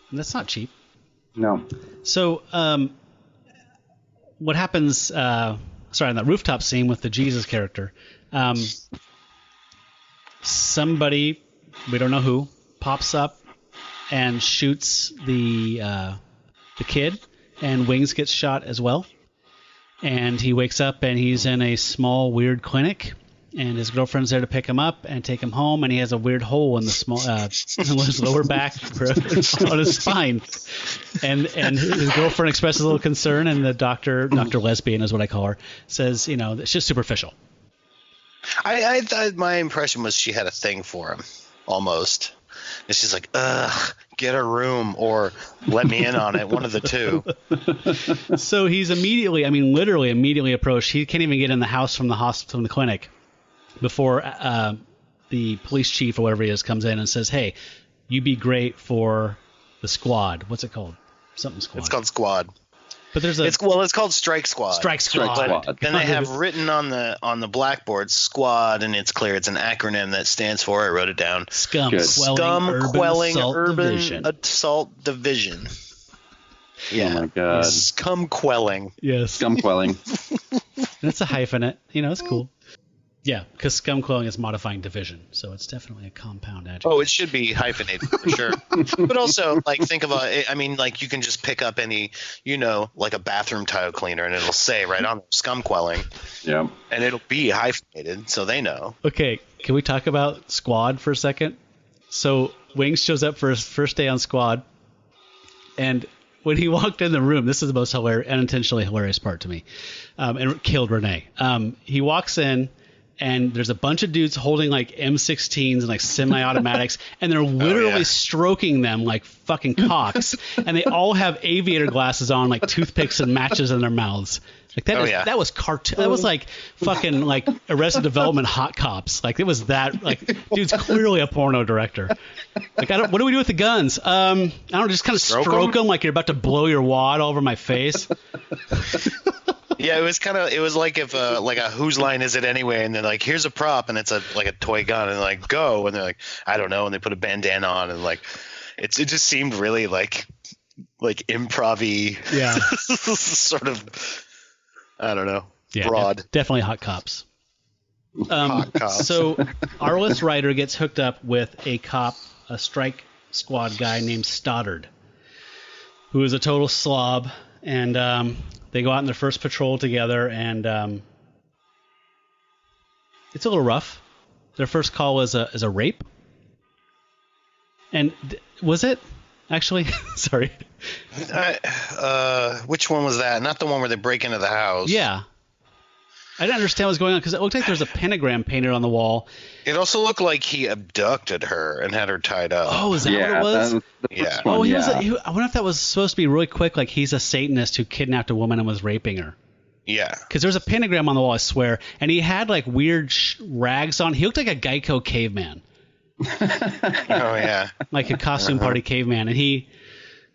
And that's not cheap. No. So, what happens? On that rooftop scene with the Jesus character, somebody, we don't know who, pops up and shoots the kid, and Wings gets shot as well. And he wakes up and he's in a small, weird clinic. and his girlfriend's there to pick him up and take him home, and he has a weird hole in the small his lower back on his spine, and his girlfriend expresses a little concern, and the Dr. Lesbian is what I call her, says, it's just superficial. I thought my impression was she had a thing for him, almost. And she's like, ugh, get a room or let me in on it, one of the two. So he's literally immediately approached. He can't even get in the house from the clinic before the police chief or whatever he is comes in and says, hey, you'd be great for the squad. What's it called? Something squad. It's called Squad. But there's it's called Strike Squad. Strike Squad. But then they have written on the blackboard Squad, and it's clear it's an acronym that stands for, I wrote it down, Scum Quelling Urban Assault Division. Yeah. Oh my God. Scum Quelling. Yes. Scum Quelling. That's a hyphenate. It's cool. Yeah, because scum quelling is modifying division, so it's definitely a compound adjective. Oh, it should be hyphenated for sure. But also, think about it. I mean, you can just pick up any, like a bathroom tile cleaner, and it'll say right on scum quelling. Yeah. And it'll be hyphenated, so they know. Okay, can we talk about Squad for a second? So Wings shows up for his first day on Squad, and when he walked in the room, this is the most unintentionally hilarious part to me, and it killed Renee. He walks in, and there's a bunch of dudes holding M16s and semi-automatics, and they're literally stroking them like fucking cocks, and they all have aviator glasses on, like toothpicks and matches in their mouths. That was cartoon. That was fucking Arrested Development hot cops. It was that dude's clearly a porno director. What do we do with the guns? I don't know, just kind of stroke them like you're about to blow your wad all over my face. Yeah, it was like if a whose line is it anyway, and then here's a prop, and it's a toy gun, and go, and they're like, I don't know, and they put a bandana on, and it just seemed really like improv-y, sort of, I don't know, broad. Definitely hot cops. Hot cops. So Arliss Ryder gets hooked up with a strike squad guy named Stoddard, who is a total slob, and they go out on their first patrol together, and it's a little rough. Their first call is a rape. And was it? Actually, sorry. Which one was that? Not the one where they break into the house. Yeah. I didn't understand what was going on because it looked like there was a pentagram painted on the wall. It also looked like he abducted her and had her tied up. Oh, is that what it was? Yeah. Oh, I wonder if that was supposed to be really quick, like he's a Satanist who kidnapped a woman and was raping her. Yeah. Because there's a pentagram on the wall, I swear, and he had weird rags on. He looked like a Geico caveman. Oh, yeah. Like a costume party caveman, and he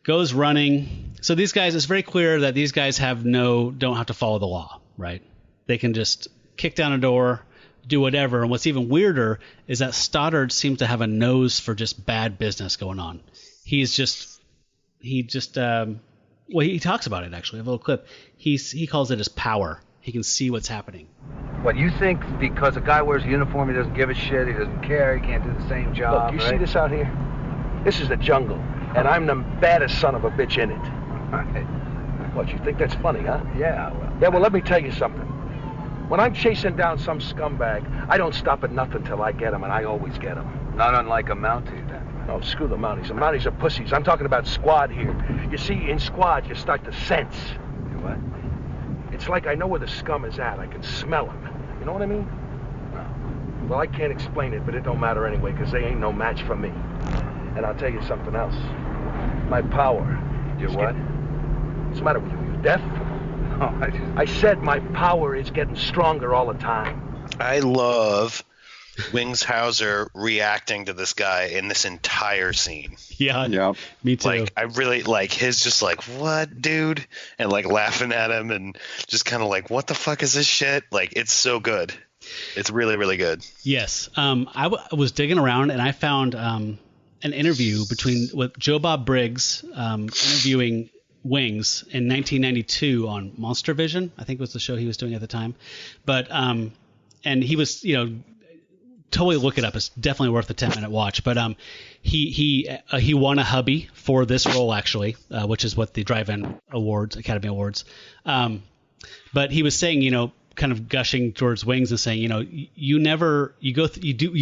goes running. So these guys, it's very clear that these guys don't have to follow the law, right? They can just kick down a door, do whatever. And what's even weirder is that Stoddard seems to have a nose for just bad business going on. He talks about it, actually. A little clip. He calls it his power. He can see what's happening. What, you think because a guy wears a uniform, he doesn't give a shit, he doesn't care, he can't do the same job, Look, you see this out here? This is the jungle, and I'm the baddest son of a bitch in it. What, you think that's funny, huh? Yeah, well... Yeah, well, let me tell you something. When I'm chasing down some scumbag, I don't stop at nothing till I get him, and I always get him. Not unlike a Mountie, then. No, screw the Mounties. The Mounties are pussies. I'm talking about Squad here. You see, in Squad, you start to sense. You what? It's like I know where the scum is at. I can smell him. You know what I mean? No. Well, I can't explain it, but it don't matter anyway, because they ain't no match for me. And I'll tell you something else. My power. Your what? What's the matter with you? You deaf? No, I said my power is getting stronger all the time. I love Wings Hauser reacting to this guy in this entire scene. Yeah. Me too. I really his just what, dude? And laughing at him and just kind of what the fuck is this shit? It's so good. It's really, really good. Yes. I was digging around and I found an interview with Joe Bob Briggs interviewing Wings in 1992 on Monster Vision, I think was the show he was doing at the time. But and he was, totally look it up. It's definitely worth a 10-minute watch. But he won a hubby for this role actually, which is what the Drive-In Awards, Academy Awards. But he was saying, kind of gushing towards Wings and saying, you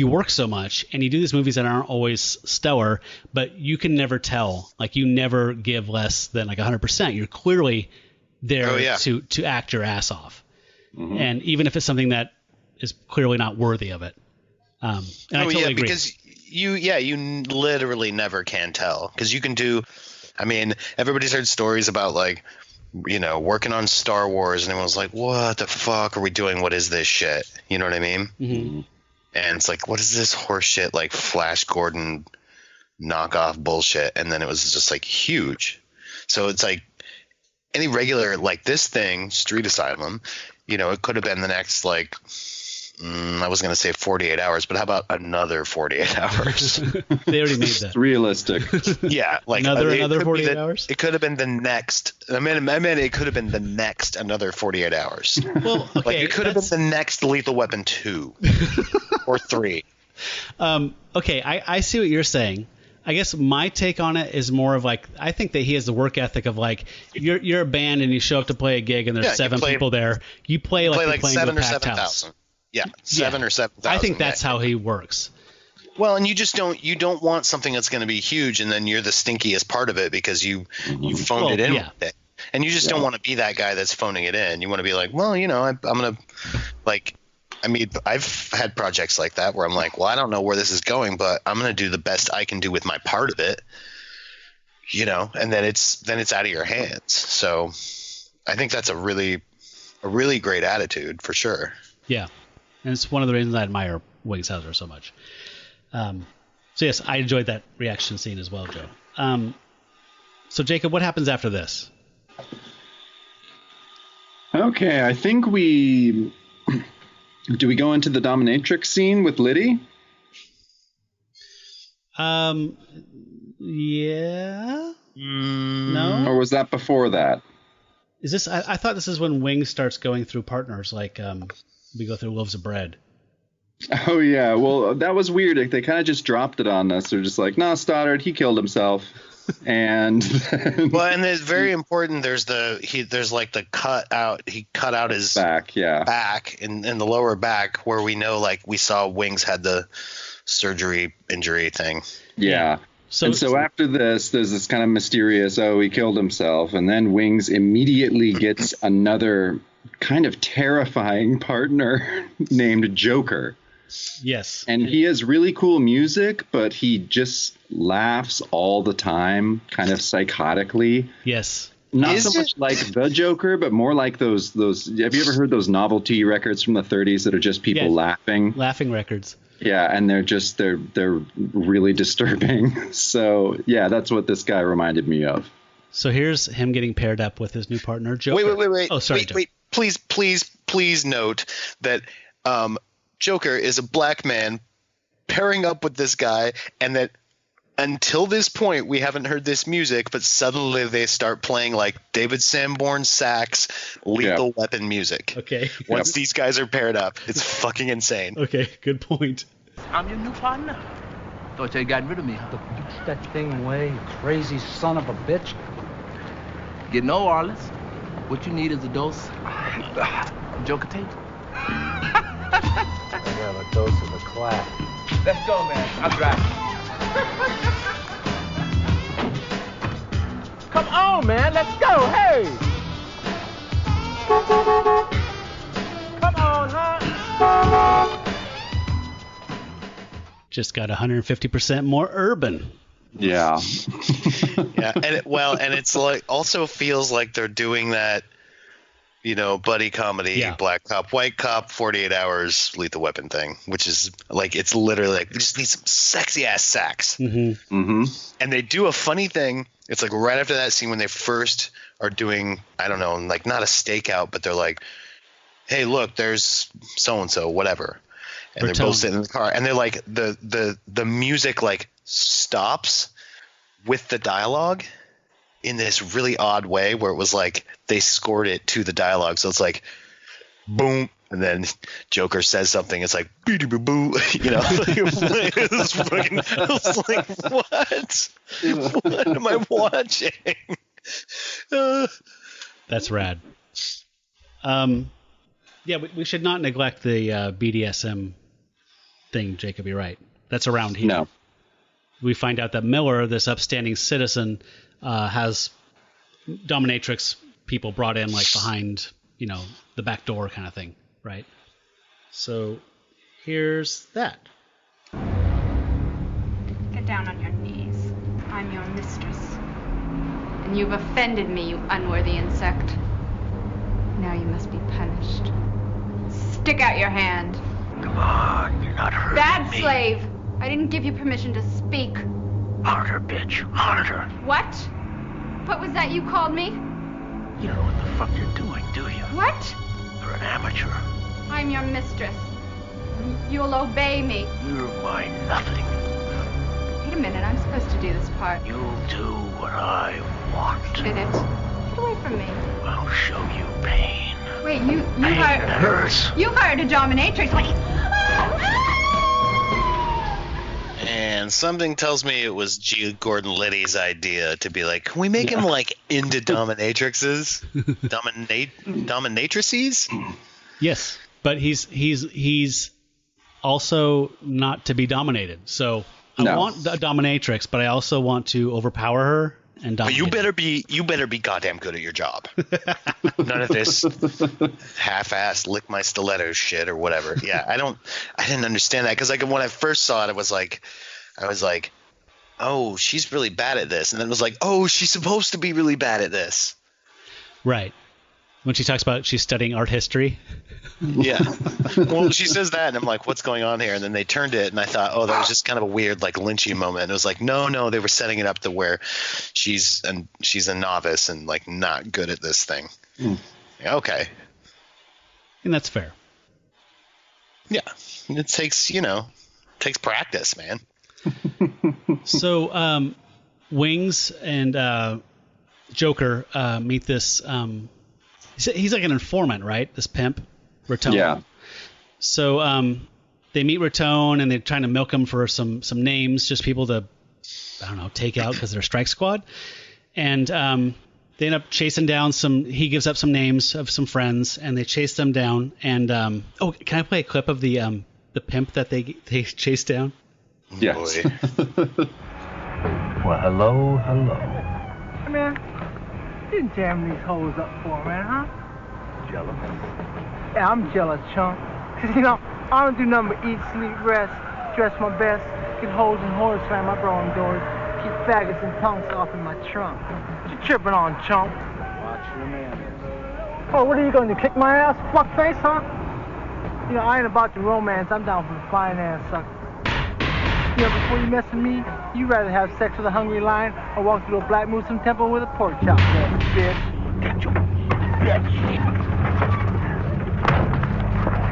work so much and you do these movies that aren't always stellar, but you can never tell. Like, you never give less than like 100%. You're clearly there to act your ass off. Mm-hmm. And even if it's something that is clearly not worthy of it. And I totally agree. Because you literally never can tell. Because you can do, I mean, everybody's heard stories about like, working on Star Wars, and everyone's like, what the fuck are we doing? What is this shit? You know what I mean? Mm-hmm. And it's like, what is this horse shit, like Flash Gordon knockoff bullshit? And then it was just like huge. So it's like any regular, like this thing, Street Asylum, it could have been the next, like, I was going to say 48 hours, but how about another 48 hours? They already made that. It's realistic. Yeah. Like another 48 hours? It could have been the next. I mean, it could have been the next another 48 hours. Well, okay. Like, it could have been the next Lethal Weapon 2 or 3. Okay, I see what you're saying. I guess my take on it is more of like, I think that he has the work ethic of like, you're a band and you show up to play a gig and there's 7 people there. You play like you're playing 7 to a or packed 7,000. house. Yeah, 7 or 7,000. I think that's how he works. Well, and you don't want something that's going to be huge and then you're the stinkiest part of it because you phoned it in with it. And you just don't want to be that guy that's phoning it in. You want to be like, well, I'm going to, like, I mean, I've had projects like that where I'm like, well, I don't know where this is going, but I'm going to do the best I can do with my part of it, and then it's out of your hands. So I think that's a really great attitude for sure. Yeah. And it's one of the reasons I admire Wings Hauser so much. So yes, I enjoyed that reaction scene as well, Joe. So Jacob, what happens after this? Okay, I think do we go into the dominatrix scene with Liddy? Yeah. No. Or was that before that? Is this? I thought this is when Wings starts going through partners, like we go through Loaves of Bread. Oh yeah, well that was weird. They kind of just dropped it on us. They're just like, no, Stoddard, he killed himself. And and it's very important. There's like the cut out. He cut out his back in the lower back where we know, like, we saw Wings had the surgery injury thing. Yeah. So after this, there's this kind of mysterious, he killed himself, and then Wings immediately gets another kind of terrifying partner named Joker. Yes. And he has really cool music, but he just laughs all the time, kind of psychotically. Yes. Not so much like the Joker, but more like those. Have you ever heard those novelty records from the 30s that are just people laughing? Laughing records. Yeah, and they're really disturbing. So yeah, that's what this guy reminded me of. So here's him getting paired up with his new partner, Joker. Wait. Oh, sorry. Wait. Please note that Joker is a black man pairing up with this guy, and that until this point we haven't heard this music, but suddenly they start playing like David Sanborn sax, Lethal Weapon music. Okay. Once these guys are paired up, it's fucking insane. Okay, good point. I'm your new partner. Thought you got rid of me, huh? Fix that thing away, you crazy son of a bitch. Get no, Arliss. What you need is a dose of Joker tape. I got a dose of the clap. Let's go, man. I'm driving. Come on, man. Let's go. Hey. Come on, huh? Just got 150% more urban. Yeah. Yeah, and it's like also feels like they're doing that, buddy comedy, black cop, white cop, 48 hours, Lethal Weapon thing, which is like, it's literally like, we just need some sexy ass sax. Mm-hmm. Mm-hmm. And they do a funny thing. It's like right after that scene when they first are doing, I don't know, like not a stakeout, but they're like, hey, look, there's so-and-so, whatever. And they're both sitting in the car, and they're like, the music like stops with the dialogue in this really odd way where it was like they scored it to the dialogue. So it's like boom, and then Joker says something. It's like boo boo boo, It's fucking, I was like, what am I watching? That's rad. Yeah, we should not neglect the BDSM thing, Jacob. You're right. That's around here. No. We find out that Miller, this upstanding citizen, has dominatrix people brought in like behind, the back door kind of thing, right? So here's that. Get down on your knees. I'm your mistress. And you've offended me, you unworthy insect. Now you must be punished. Stick out your hand. Come on, you're not hurting Bad me. slave! I didn't give you permission to speak. Harder, bitch. Harder. What? What was that you called me? You don't know what the fuck you're doing, do you? What? You're an amateur. I'm your mistress. You'll obey me. You're my nothing. Wait a minute, I'm supposed to do this part. You'll do what I want. Spit it. Get away from me. I'll show you pain. Wait, you Pain hired... hurts. You hired a dominatrix. Wait. And something tells me it was G. Gordon Liddy's idea to be like, can we make him like into dominatrixes? Dominatrices? Yes, but he's also not to be dominated. So I want a dominatrix, but I also want to overpower her and dominate. But you better be goddamn good at your job. None of this half-assed lick my stilettos shit or whatever. Yeah, I didn't understand that because like when I first saw it, I was like, oh, she's really bad at this, and then it was like, oh, she's supposed to be really bad at this. Right. When she talks about she's studying art history. Yeah. Well, she says that, and I'm like, what's going on here? And then they turned it, and I thought, oh, that was just kind of a weird, like, Lynchy moment. And it was like, no, they were setting it up to where she's a novice and, like, not good at this thing. Yeah, okay. And that's fair. Yeah. It takes practice, man. So, Wings and Joker meet this... he's like an informant, right? This pimp, Raton. Yeah. So they meet Raton and they're trying to milk him for some names, just people to, I don't know, take out because they're strike squad. And they end up chasing down he gives up some names of some friends and they chase them down. And can I play a clip of the pimp that they chase down? Yes. Well, hello. Hey, man, you jam these hoes up for, man, huh? Jealous? Yeah, I'm jealous, chump. Cause, I don't do nothing but eat, sleep, rest, dress my best, get hoes and whores, slam my bro indoors, keep faggots and punks off in my trunk. What you tripping on, chump? Watch your man. Oh, what are you gonna do, kick my ass, fuckface, huh? I ain't about the romance, I'm down for the finance, sucker. Before you mess with me, you'd rather have sex with a hungry lion or walk through a Black Muslim temple with a pork chop, bitch. Get your bitch.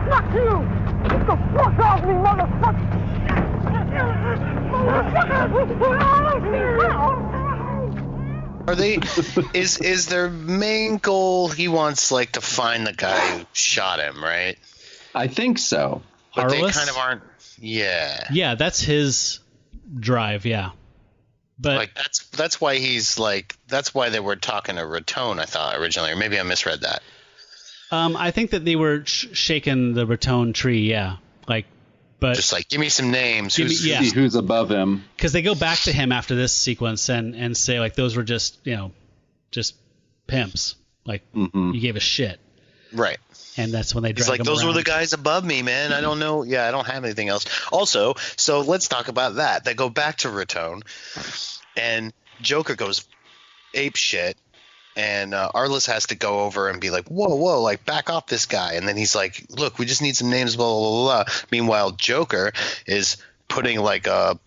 Fuck you! Get the fuck off me, motherfucker! Are they? Is their main goal? He wants like to find the guy who shot him, right? I think so. But Harless? they kind of aren't. Yeah. Yeah, that's his drive. Yeah. But like that's why that's why they were talking to Raton, I thought originally, or maybe I misread that. I think that they were shaking the Raton tree. Yeah. But just like, give me some names. Who's above him? Because they go back to him after this sequence and say like those were just just pimps. Like you gave a shit. Right. And that's when they drag him like, those around. were the guys above me, man. I don't know. Yeah, I don't have anything else. Also, so let's talk about that. They go back to Raton, and Joker goes ape shit, and Arliss has to go over and be like, whoa, like, back off this guy. And then he's like, look, we just need some names, blah, blah, blah, blah. Meanwhile, Joker is putting like a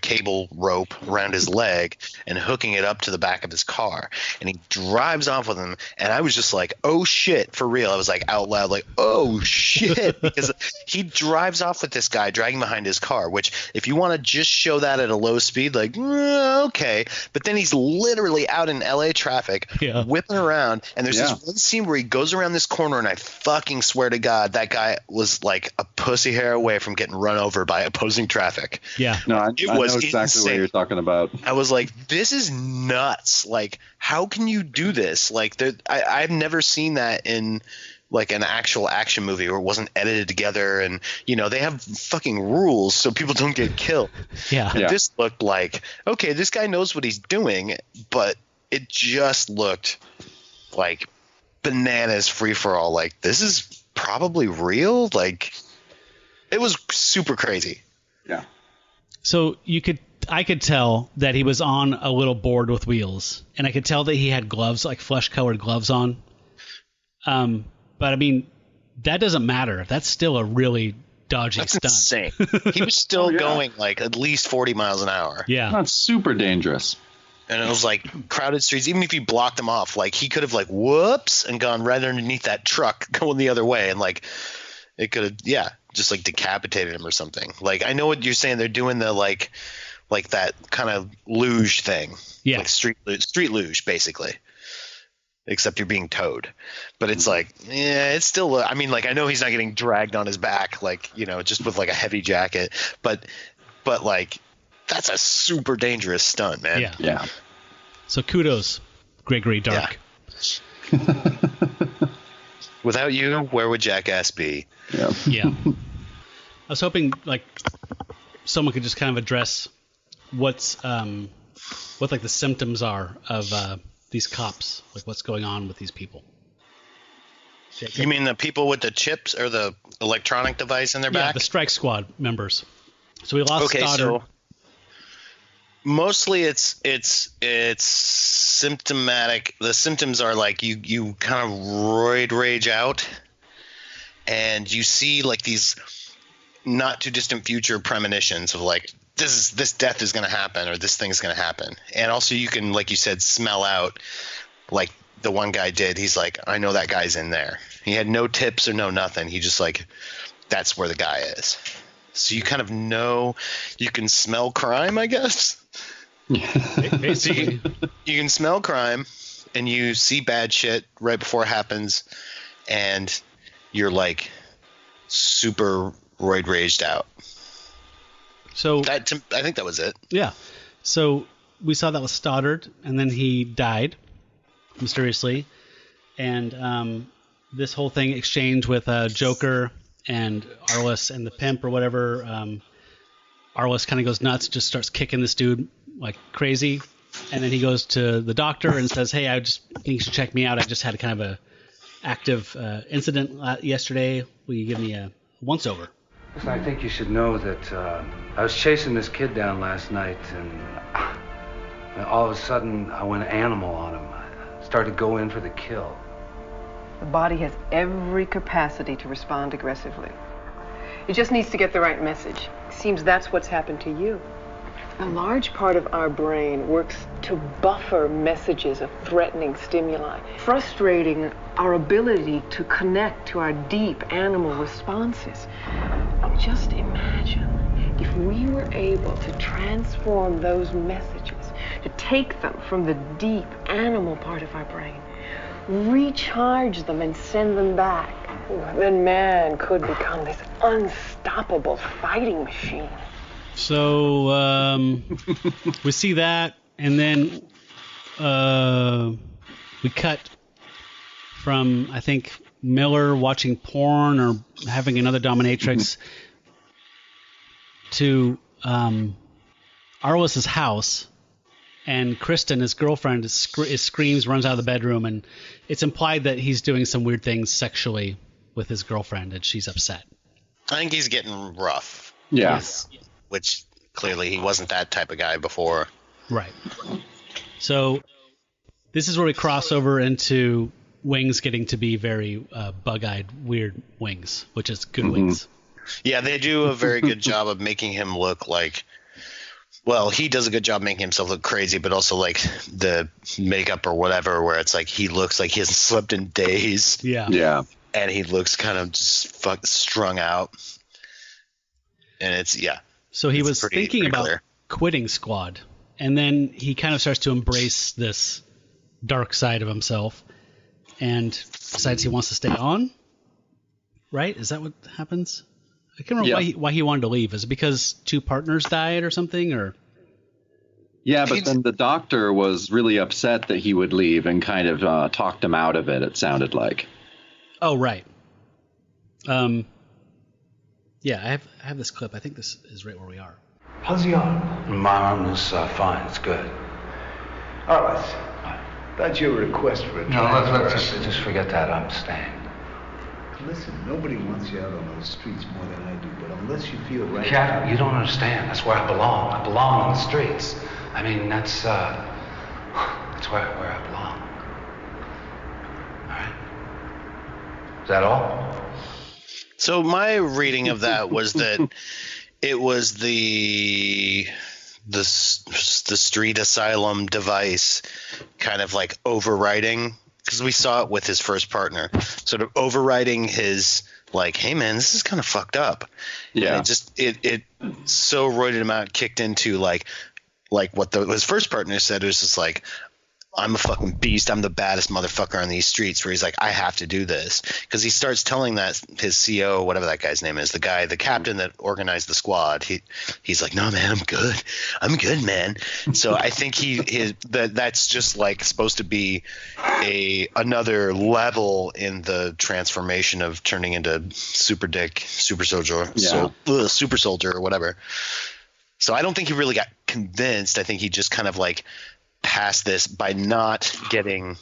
cable rope around his leg and hooking it up to the back of his car, and he drives off with him. And I was just like, oh shit, for real. I was like out loud like, oh shit, because he drives off with this guy dragging behind his car, which if you want to just show that at a low speed, like, okay, but then he's literally out in LA traffic whipping around, and there's this one scene where he goes around this corner, and I fucking swear to God that guy was like a pussy hair away from getting run over by opposing traffic. No, I know exactly insane. what you're talking about. I was like, this is nuts. Like, how can you do this? Like, I've never seen that in like an actual action movie or it wasn't edited together, and they have fucking rules so people don't get killed. Yeah. And this looked like, okay, this guy knows what he's doing, but it just looked like bananas free for all. Like, this is probably real. Like, it was super crazy. Yeah. So I could tell that he was on a little board with wheels, and I could tell that he had gloves, like flesh-colored gloves on. But I mean, that doesn't matter. That's still a really dodgy That's stunt. insane. He was still going like at least 40 miles an hour. Yeah. That's super dangerous. And it was like crowded streets. Even if you blocked him off, like he could have like whoops and gone right underneath that truck going the other way, and like it could have just like decapitated him or something. Like, I know what you're saying. They're doing the like that kind of luge thing. Yeah. Like street luge basically. Except you're being towed. But it's like, it's still, I mean, like, I know he's not getting dragged on his back, like, just with like a heavy jacket, but like, that's a super dangerous stunt, man. Yeah. Yeah. So kudos, Gregory Dark. Yeah. Without you, where would Jackass be? Yeah. Yeah. I was hoping like someone could just kind of address what like the symptoms are of these cops, like what's going on with these people. Jacob? You mean the people with the chips or the electronic device in their Yeah, back? the strike squad members. So we lost Stoddard. So mostly it's symptomatic. The symptoms are like you kind of rage out, and you see like these not too distant future premonitions of like this death is going to happen or this thing's going to happen. And also you can, like you said, smell out, like the one guy did. He's like, I know that guy's in there. He had no tips or no nothing. He just like, that's where the guy is. So you kind of know, you can smell crime, I guess. Basically. You can smell crime and you see bad shit right before it happens, and you're like super raged out. So I think that was it. Yeah. So we saw that with Stoddard, and then he died mysteriously. And this whole thing exchange with Joker and Arliss and the pimp or whatever. Arliss kind of goes nuts, just starts kicking this dude like crazy. And then he goes to the doctor and says, hey, I just think you should check me out. I just had a kind of a active incident yesterday. Will you give me a once-over? Listen, I think you should know that I was chasing this kid down last night, and all of a sudden I went animal on him. I started to go in for the kill. The body has every capacity to respond aggressively. It just needs to get the right message. Seems that's what's happened to you. A large part of our brain works to buffer messages of threatening stimuli, frustrating our ability to connect to our deep animal responses. Just imagine if we were able to transform those messages, to take them from the deep animal part of our brain, recharge them and send them back. Then man could become this unstoppable fighting machine. So we see that, and then we cut from, I think, Miller watching porn or having another dominatrix to Arliss's house, and Kristen, his girlfriend, screams, runs out of the bedroom, and it's implied that he's doing some weird things sexually with his girlfriend, and she's upset. I think he's getting rough. Yeah. Yes. Which clearly he wasn't that type of guy before. Right. So this is where we cross over into Wings getting to be very bug-eyed, weird Wings, which is good Wings. Yeah, they do a very good job of making him look like, well, he does a good job making himself look crazy, but also like the makeup or whatever, where it's like he looks like he hasn't slept in days. Yeah. Yeah. And he looks kind of just strung out. And it's, yeah. So he was pretty thinking about clear. quitting Squad, and then he kind of starts to embrace this dark side of himself and decides he wants to stay on. Right? Is that what happens? I can't remember why he wanted to leave. Is it because two partners died or something? Or yeah, but then the doctor was really upset that he would leave and kind of talked him out of it, it sounded like. Oh, right. Yeah, I have this clip. I think this is right where we are. How's the arm? My arm is fine. It's good. All right. That's your request for a No, transfer. let's just forget that. I'm staying. Listen, nobody wants you out on those streets more than I do, but unless you feel right... Captain, you don't understand. That's where I belong. I belong on the streets. I mean, that's where I belong. All right. Is that all? So my reading of that was that it was the Street Asylum device kind of like overriding, because we saw it with his first partner, sort of overriding his like, hey man, this is kind of fucked up. Yeah. And it so roided him out, kicked into like what his first partner said. It was just like, I'm a fucking beast. I'm the baddest motherfucker on these streets, where he's like, I have to do this. Because he starts telling that his CO, whatever that guy's name is, the captain that organized the squad, he's like, no, man, I'm good, man. So I think that's just like supposed to be another level in the transformation of turning into super dick, super soldier, super soldier or whatever. So I don't think he really got convinced. I think he just kind of like past this by not getting,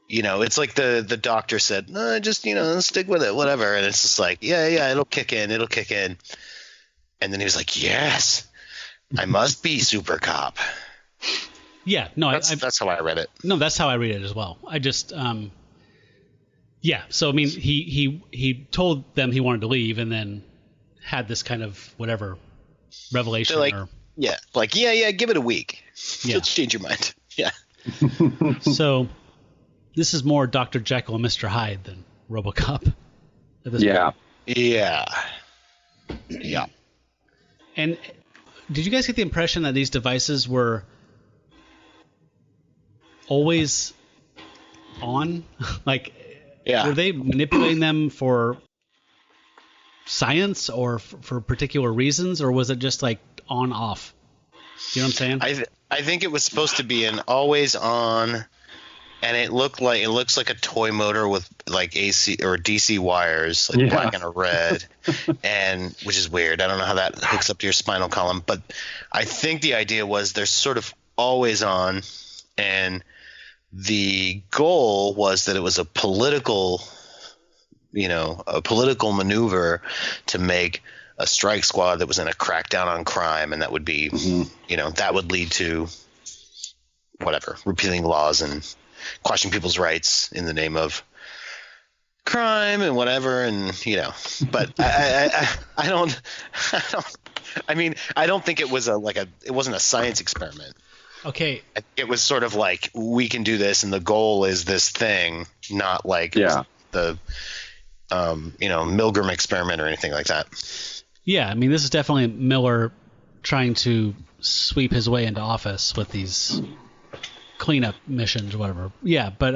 it's like the doctor said, no, just stick with it, whatever, and it's just like, yeah, it'll kick in, and then he was like, yes, I must be super cop. Yeah, no, that's how I read it. No, that's how I read it as well. I just yeah, so I mean, he told them he wanted to leave, and then had this kind of whatever revelation. Yeah, give it a week. You'll change your mind. Yeah. So this is more Dr. Jekyll and Mr. Hyde than RoboCop. Yeah. Yeah. Yeah. And did you guys get the impression that these devices were always on? Like, were they manipulating them for science or for particular reasons, or was it just like on off? You know what I'm saying? I think it was supposed to be an always on, and it looks like a toy motor with like AC or DC wires, like black and a red, and which is weird. I don't know how that hooks up to your spinal column, but I think the idea was they're sort of always on, and the goal was that it was a political maneuver to make a strike squad that was in a crackdown on crime, and that would be, that would lead to whatever, repealing laws and quashing people's rights in the name of crime and whatever, and but I don't think it was it wasn't a science experiment. Okay. It was sort of like, we can do this, and the goal is this thing, not like the Milgram experiment or anything like that. Yeah, I mean, this is definitely Miller trying to sweep his way into office with these cleanup missions or whatever. Yeah, but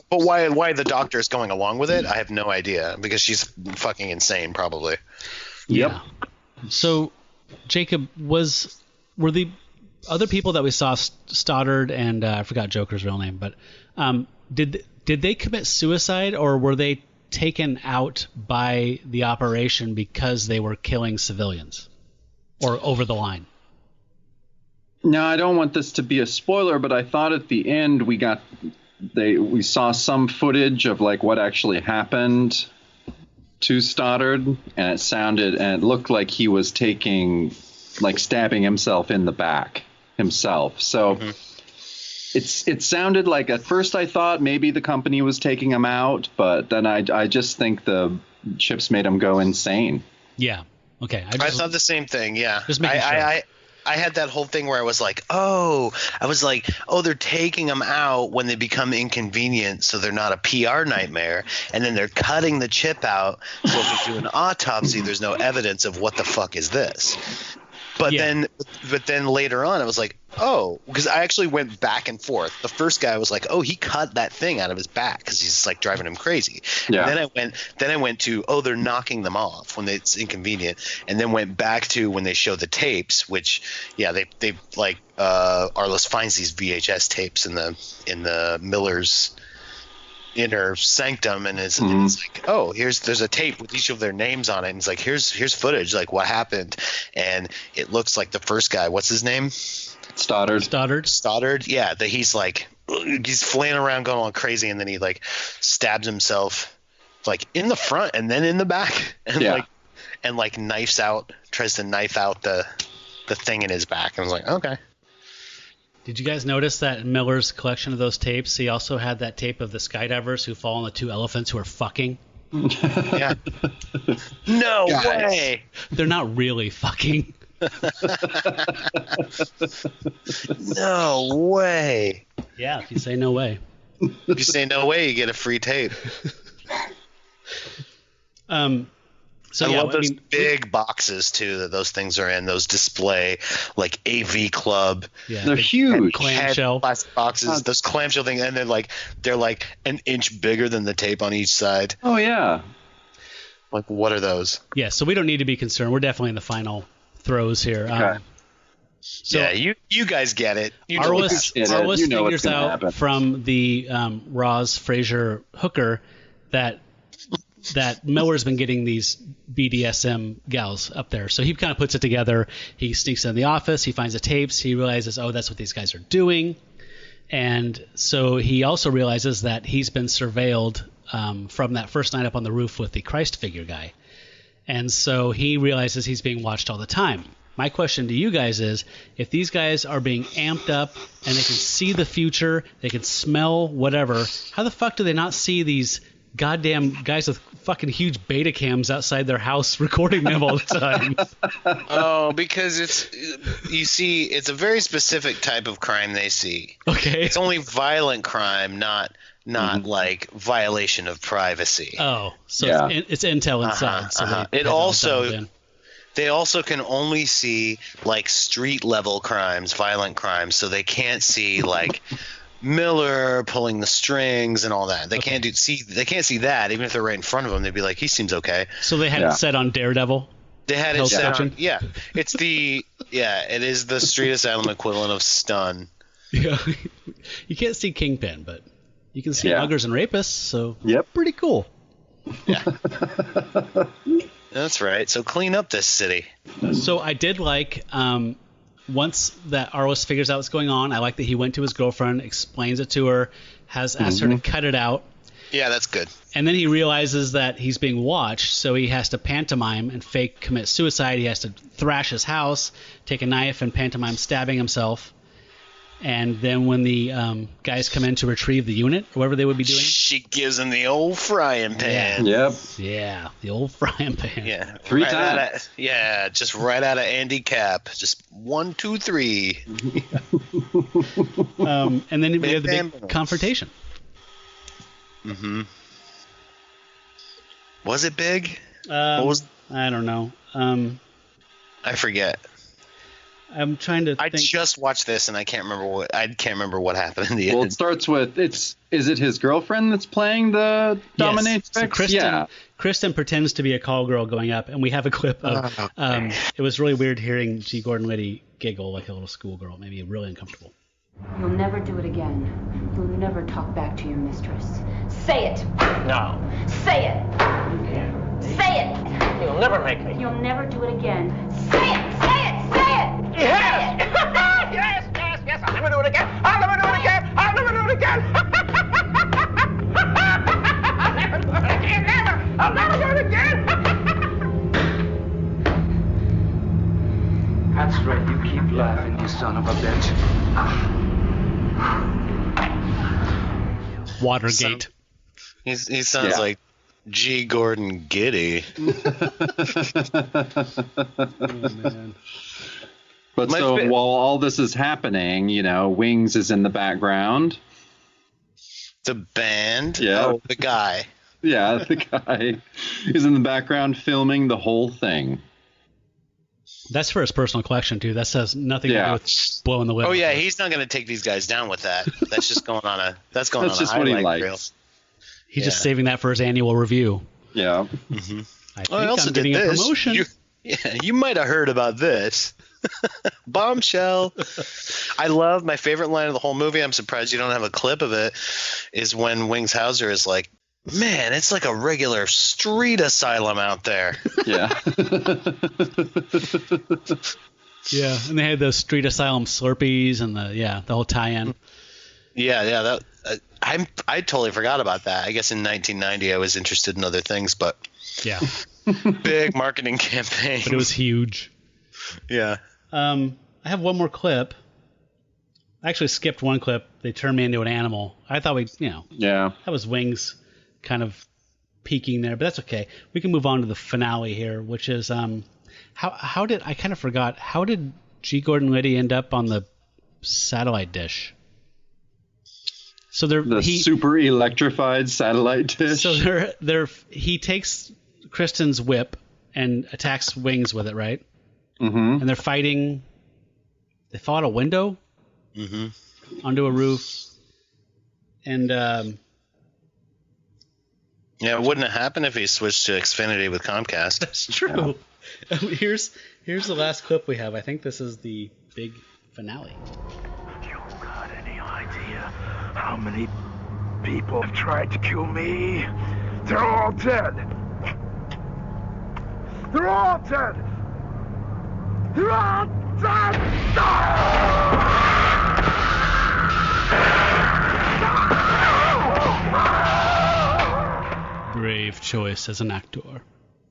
why the doctor is going along with it, I have no idea, because she's fucking insane, probably. Yeah. So, Jacob, were the other people that we saw, Stoddard and I forgot Joker's real name, but did they commit suicide, or were they taken out by the operation because they were killing civilians or over the line? No, I don't want this to be a spoiler, but I thought at the end we saw some footage of like what actually happened to Stoddard, and it looked like he was stabbing himself in the back himself. So it sounded like, at first I thought maybe the company was taking him out, but then I just think the chips made him go insane. Yeah. Okay. I thought the same thing. Yeah. Just making sure. I had that whole thing where I was like, they're taking them out when they become inconvenient, so they're not a PR nightmare, and then they're cutting the chip out, so if we do an autopsy, there's no evidence of what the fuck is this. But then later on, I was like, because I actually went back and forth. The first guy was like, he cut that thing out of his back because he's like driving him crazy. Yeah. And then I went to, they're knocking them off when it's inconvenient, and then went back to when they show the tapes, which they like Arliss finds these VHS tapes in the Miller's inner sanctum, and it's like, oh, there's a tape with each of their names on it, and it's like, here's footage, like what happened, and it looks like the first guy, what's his name? Stoddard. Yeah, that he's flailing around going all crazy, and then he like stabs himself like in the front and then in the back, and tries to knife out the thing in his back. I was like, okay. Did you guys notice that in Miller's collection of those tapes, he also had that tape of the skydivers who fall on the two elephants who are fucking? Yeah. No way. They're not really fucking. No way. Yeah, if you say no way. If you say no way, you get a free tape. So I love those big boxes too that those things are in. Those display like AV Club. Yeah, they're huge. Clamshell plastic boxes. Those clamshell things, and they're like an inch bigger than the tape on each side. Oh yeah. Like what are those? Yeah, so we don't need to be concerned. We're definitely in the final throes here. Okay. So yeah, you guys get it. Arliss figures out happen. from the Roz Frazier hooker that Miller's been getting these BDSM gals up there. So he kind of puts it together. He sneaks in the office. He finds the tapes. He realizes, oh, that's what these guys are doing. And so he also realizes that he's been surveilled from that first night up on the roof with the Christ figure guy. And so he realizes he's being watched all the time. My question to you guys is, if these guys are being amped up and they can see the future, they can smell whatever, how the fuck do they not see these goddamn guys with fucking huge beta cams outside their house recording them all the time? Oh, because it's a very specific type of crime they see. Okay. It's only violent crime, not like violation of privacy. Oh, so it's intel inside. So they also can only see like street level crimes, violent crimes, so they can't see like Miller pulling the strings and all that. They can't see that, even if they're right in front of them. They'd be like, he seems okay. So they had it set on Daredevil. They had it set on. Yeah, it is the Street Asylum equivalent of stun. Yeah, you can't see Kingpin, but you can see muggers and rapists. So pretty cool. Yeah. That's right. So clean up this city. So I did like once that Arliss figures out what's going on, I like that he went to his girlfriend, explains it to her, has asked her to cut it out. Yeah, that's good. And then he realizes that he's being watched, so he has to pantomime and fake commit suicide. He has to thrash his house, take a knife, and pantomime stabbing himself. And then when the guys come in to retrieve the unit, or whatever they would be doing, she gives him the old frying pan. Yeah, the old frying pan. Yeah, three times. Just right out of Andy Cap. Just 1, 2, 3. And then we have the big confrontation. Mm-hmm. Was it big? I don't know. I forget. I'm trying to think. I just watched this and I can't remember what happened in the end. Well, it starts with is it his girlfriend that's playing the dominatrix? So Kristen pretends to be a call girl going up, and we have a clip of it was really weird hearing G. Gordon Liddy giggle like a little schoolgirl. It made me really uncomfortable. You'll never do it again. You'll never talk back to your mistress. Say it. No. Say it. Say it. You'll never make me. You'll never do it again. Say it. Say it. Say it. Yes. Yes. I'll never do it again. I'll never do it again. I'll never do it again. I'll never do it again. Never. I'll never do it again. That's right. You keep laughing, you son of a bitch. Watergate. He sounds like G. Gordon Giddy. Oh, man. But while all this is happening, Wings is in the background. The band? Yeah. Oh, the guy. Yeah, the guy is in the background filming the whole thing. That's for his personal collection, too. That has nothing to do with blowing the lid. Oh, yeah, he's not going to take these guys down with that. That's just going on a That's just what he likes. He's just saving that for his annual review. Yeah. Mm-hmm. I think I'm getting a promotion. You might have heard about this. Bombshell. I love my favorite line of the whole movie. I'm surprised you don't have a clip of it. Is when Wings Hauser is like, "Man, it's like a regular street asylum out there." Yeah. Yeah, and they had those street asylum Slurpees and the whole tie-in. Yeah. I totally forgot about that. I guess in 1990 I was interested in other things, but yeah, big marketing campaign. But it was huge. Yeah. I have one more clip. I actually skipped one clip. They turned me into an animal. I thought yeah, that was Wings kind of peaking there, but that's okay. We can move on to the finale here, which is how did I kind of forgot? How did G. Gordon Liddy end up on the satellite dish? So super electrified satellite dish. So he takes Kristen's whip and attacks Wings with it, right? Mm-hmm. And they're fighting. They fall out a window onto a roof, and yeah, it wouldn't have happened if he switched to Xfinity with Comcast. That's true. Yeah. Here's the last clip we have. I think this is the big finale. You got any idea how many people have tried to kill me? They're all dead. They're all dead. They're all dead. Brave choice as an actor.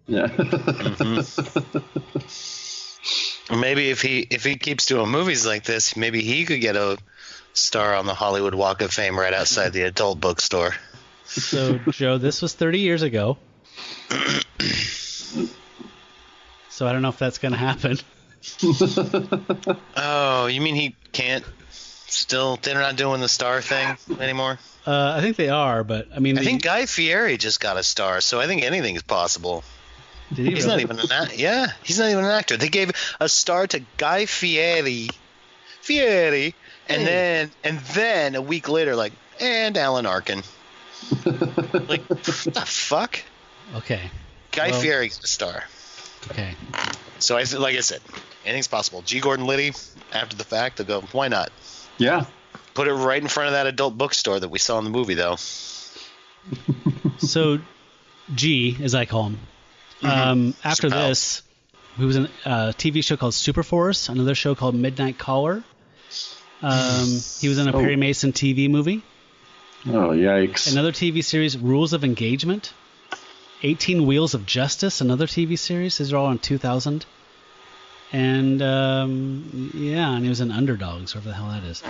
Yeah. Maybe if he keeps doing movies like this, maybe he could get a star on the Hollywood Walk of Fame right outside the adult bookstore. So, Joe, this was 30 years ago. So I don't know if that's going to happen. Oh, you mean he can't still? They're not doing the star thing anymore? I think they are, but I mean... I think Guy Fieri just got a star, so I think anything is possible. Did he he's really? not even an actor. Yeah, he's not even an actor. They gave a star to Guy Fieri, and then a week later, and Alan Arkin. What the fuck? Okay. Guy Fieri got a star. Okay. So like I said, anything's possible. G. Gordon Liddy, after the fact, they'll go, why not? Yeah. Put it right in front of that adult bookstore that we saw in the movie, though. So, G, as I call him, after this, he was in a TV show called Superforce, another show called Midnight Caller. He was in a Perry Mason TV movie. Oh, yikes. Another TV series, Rules of Engagement. 18 Wheels of Justice, another TV series. These are all in 2000. And, and he was in Underdogs, whatever the hell that is.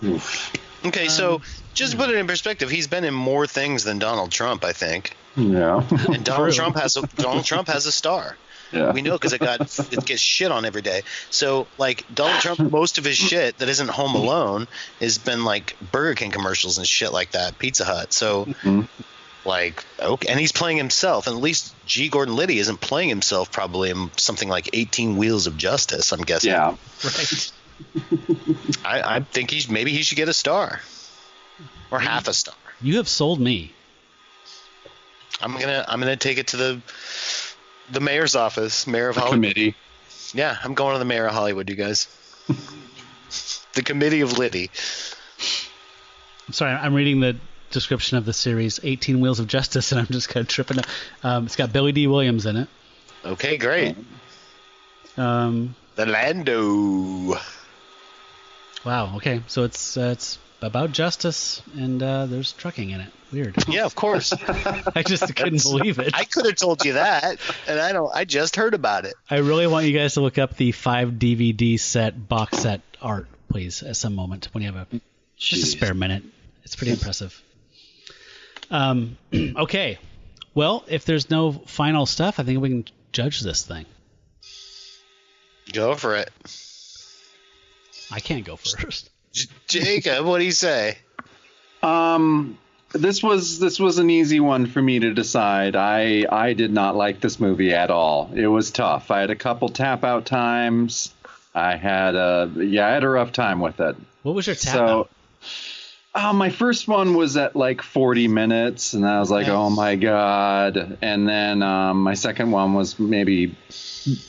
Oof. Okay, so just to put it in perspective, he's been in more things than Donald Trump, I think. Yeah. And Donald Trump has a star. Yeah. We know because it gets shit on every day. So Donald Trump, most of his shit that isn't Home Alone has been Burger King commercials and shit like that, Pizza Hut. So okay, and he's playing himself. And at least G. Gordon Liddy isn't playing himself probably in something like 18 Wheels of Justice, I'm guessing. Yeah. Right. I think maybe he should get a star or half a star. You have sold me. I'm gonna take it to the mayor's office, mayor of Hollywood. Committee. Yeah, I'm going to the mayor of Hollywood, you guys. The committee of Liddy. I'm sorry, I'm reading the description of the series 18 Wheels of Justice, and I'm just kind of tripping. It's got Billy D. Williams in it. Okay, great. The Lando. Wow. Okay, so it's about justice, and there's trucking in it. Weird. Yeah, of course. I just couldn't believe it. I could have told you that, and I just heard about it. I really want you guys to look up the 5 DVD set box set art, please, at some moment when you have just a spare minute. It's pretty impressive. Okay. Well, if there's no final stuff, I think we can judge this thing. Go for it. I can't go first. Jacob, what do you say? This was an easy one for me to decide. I did not like this movie at all. It was tough. I had a couple tap out times. I had a rough time with it. What was your tap out? My first one was at 40 minutes, and I was like, oh my god. And then my second one was maybe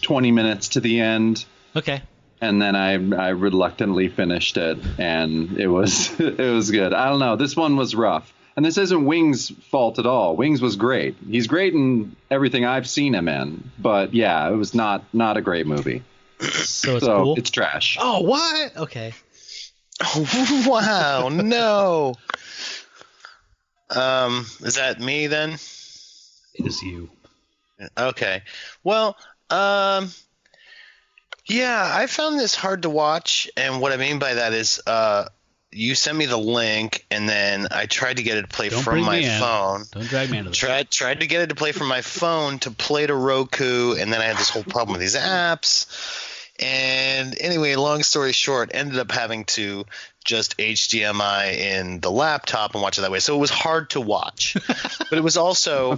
20 minutes to the end. Okay. and then I reluctantly finished it, and it was good. I don't know. This one was rough. And this isn't Wings' fault at all. Wings was great. He's great in everything I've seen him in. But yeah, it was not a great movie. So it's cool? It's trash. Oh, what? Okay. Oh, wow, no. Is that me then? It is you. Okay. Well, yeah, I found this hard to watch, and what I mean by that is you sent me the link, and then I tried to get it to play from my phone. Don't drag me into this. Tried to get it to play from my phone to play to Roku, and then I had this whole problem with these apps. And anyway, long story short, ended up having to just HDMI in the laptop and watch it that way. So it was hard to watch. But it was also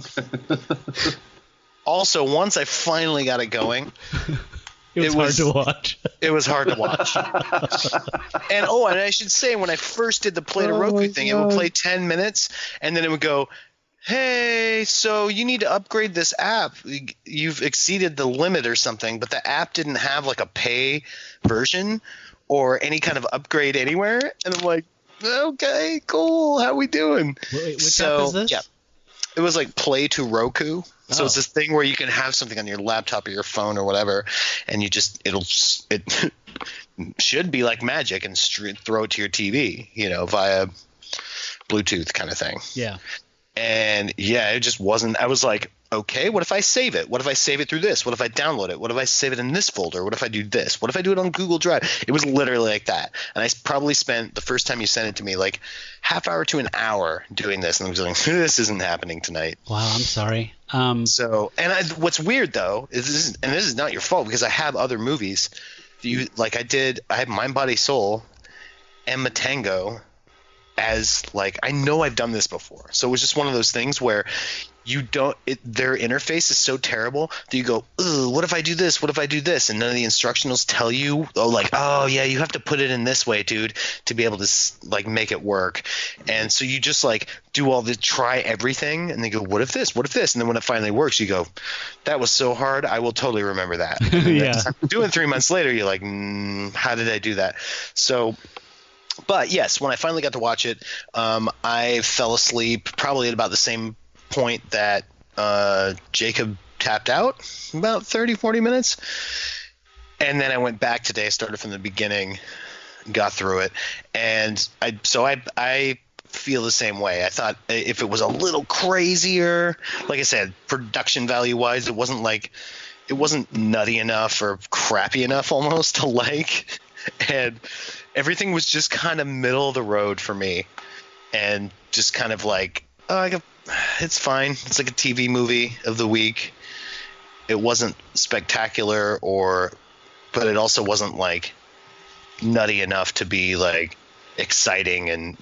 once I finally got it going, it was hard to watch. It was hard to watch. And I should say, when I first did the play to Roku thing, it would play 10 minutes, and then it would go, hey, so you need to upgrade this app. You've exceeded the limit or something, but the app didn't have like a pay version or any kind of upgrade anywhere. And I'm like, okay, cool. How we doing? Wait, which app is this? Yeah, it was like Play to Roku. So it's this thing where you can have something on your laptop or your phone or whatever, and it should be like magic and throw it to your TV, via Bluetooth kind of thing. Yeah. And yeah, it just wasn't. I was like, okay, what if I save it? What if I save it through this? What if I download it? What if I save it in this folder? What if I do this? What if I do it on Google Drive? It was literally like that. And I probably spent the first time you sent it to me like half hour to an hour doing this, and I was like, this isn't happening tonight. Wow, I'm sorry. What's weird though is this is not your fault, because I have other movies. I had Mind, Body, Soul and Matango as like, I know I've done this before. So it was just one of those things where their interface is so terrible that you go, ugh, what if I do this? What if I do this? And none of the instructionals tell you, oh yeah, you have to put it in this way, dude, to be able to like make it work. And so you just like do all the try everything, and they go, what if this? What if this? And then when it finally works, you go, that was so hard. I will totally remember that. Yeah. Doing 3 months later, you're like, how did I do that? So. But yes, when I finally got to watch it, I fell asleep probably at about the same point that Jacob tapped out, about 30, 40 minutes. And then I went back today, started from the beginning, got through it. And I feel the same way. I thought if it was a little crazier, like I said, production value wise, it wasn't nutty enough or crappy enough almost to like. And everything was just kind of middle of the road for me, and just kind of like, it's fine. It's like a TV movie of the week. It wasn't spectacular, but it also wasn't like nutty enough to be like exciting, and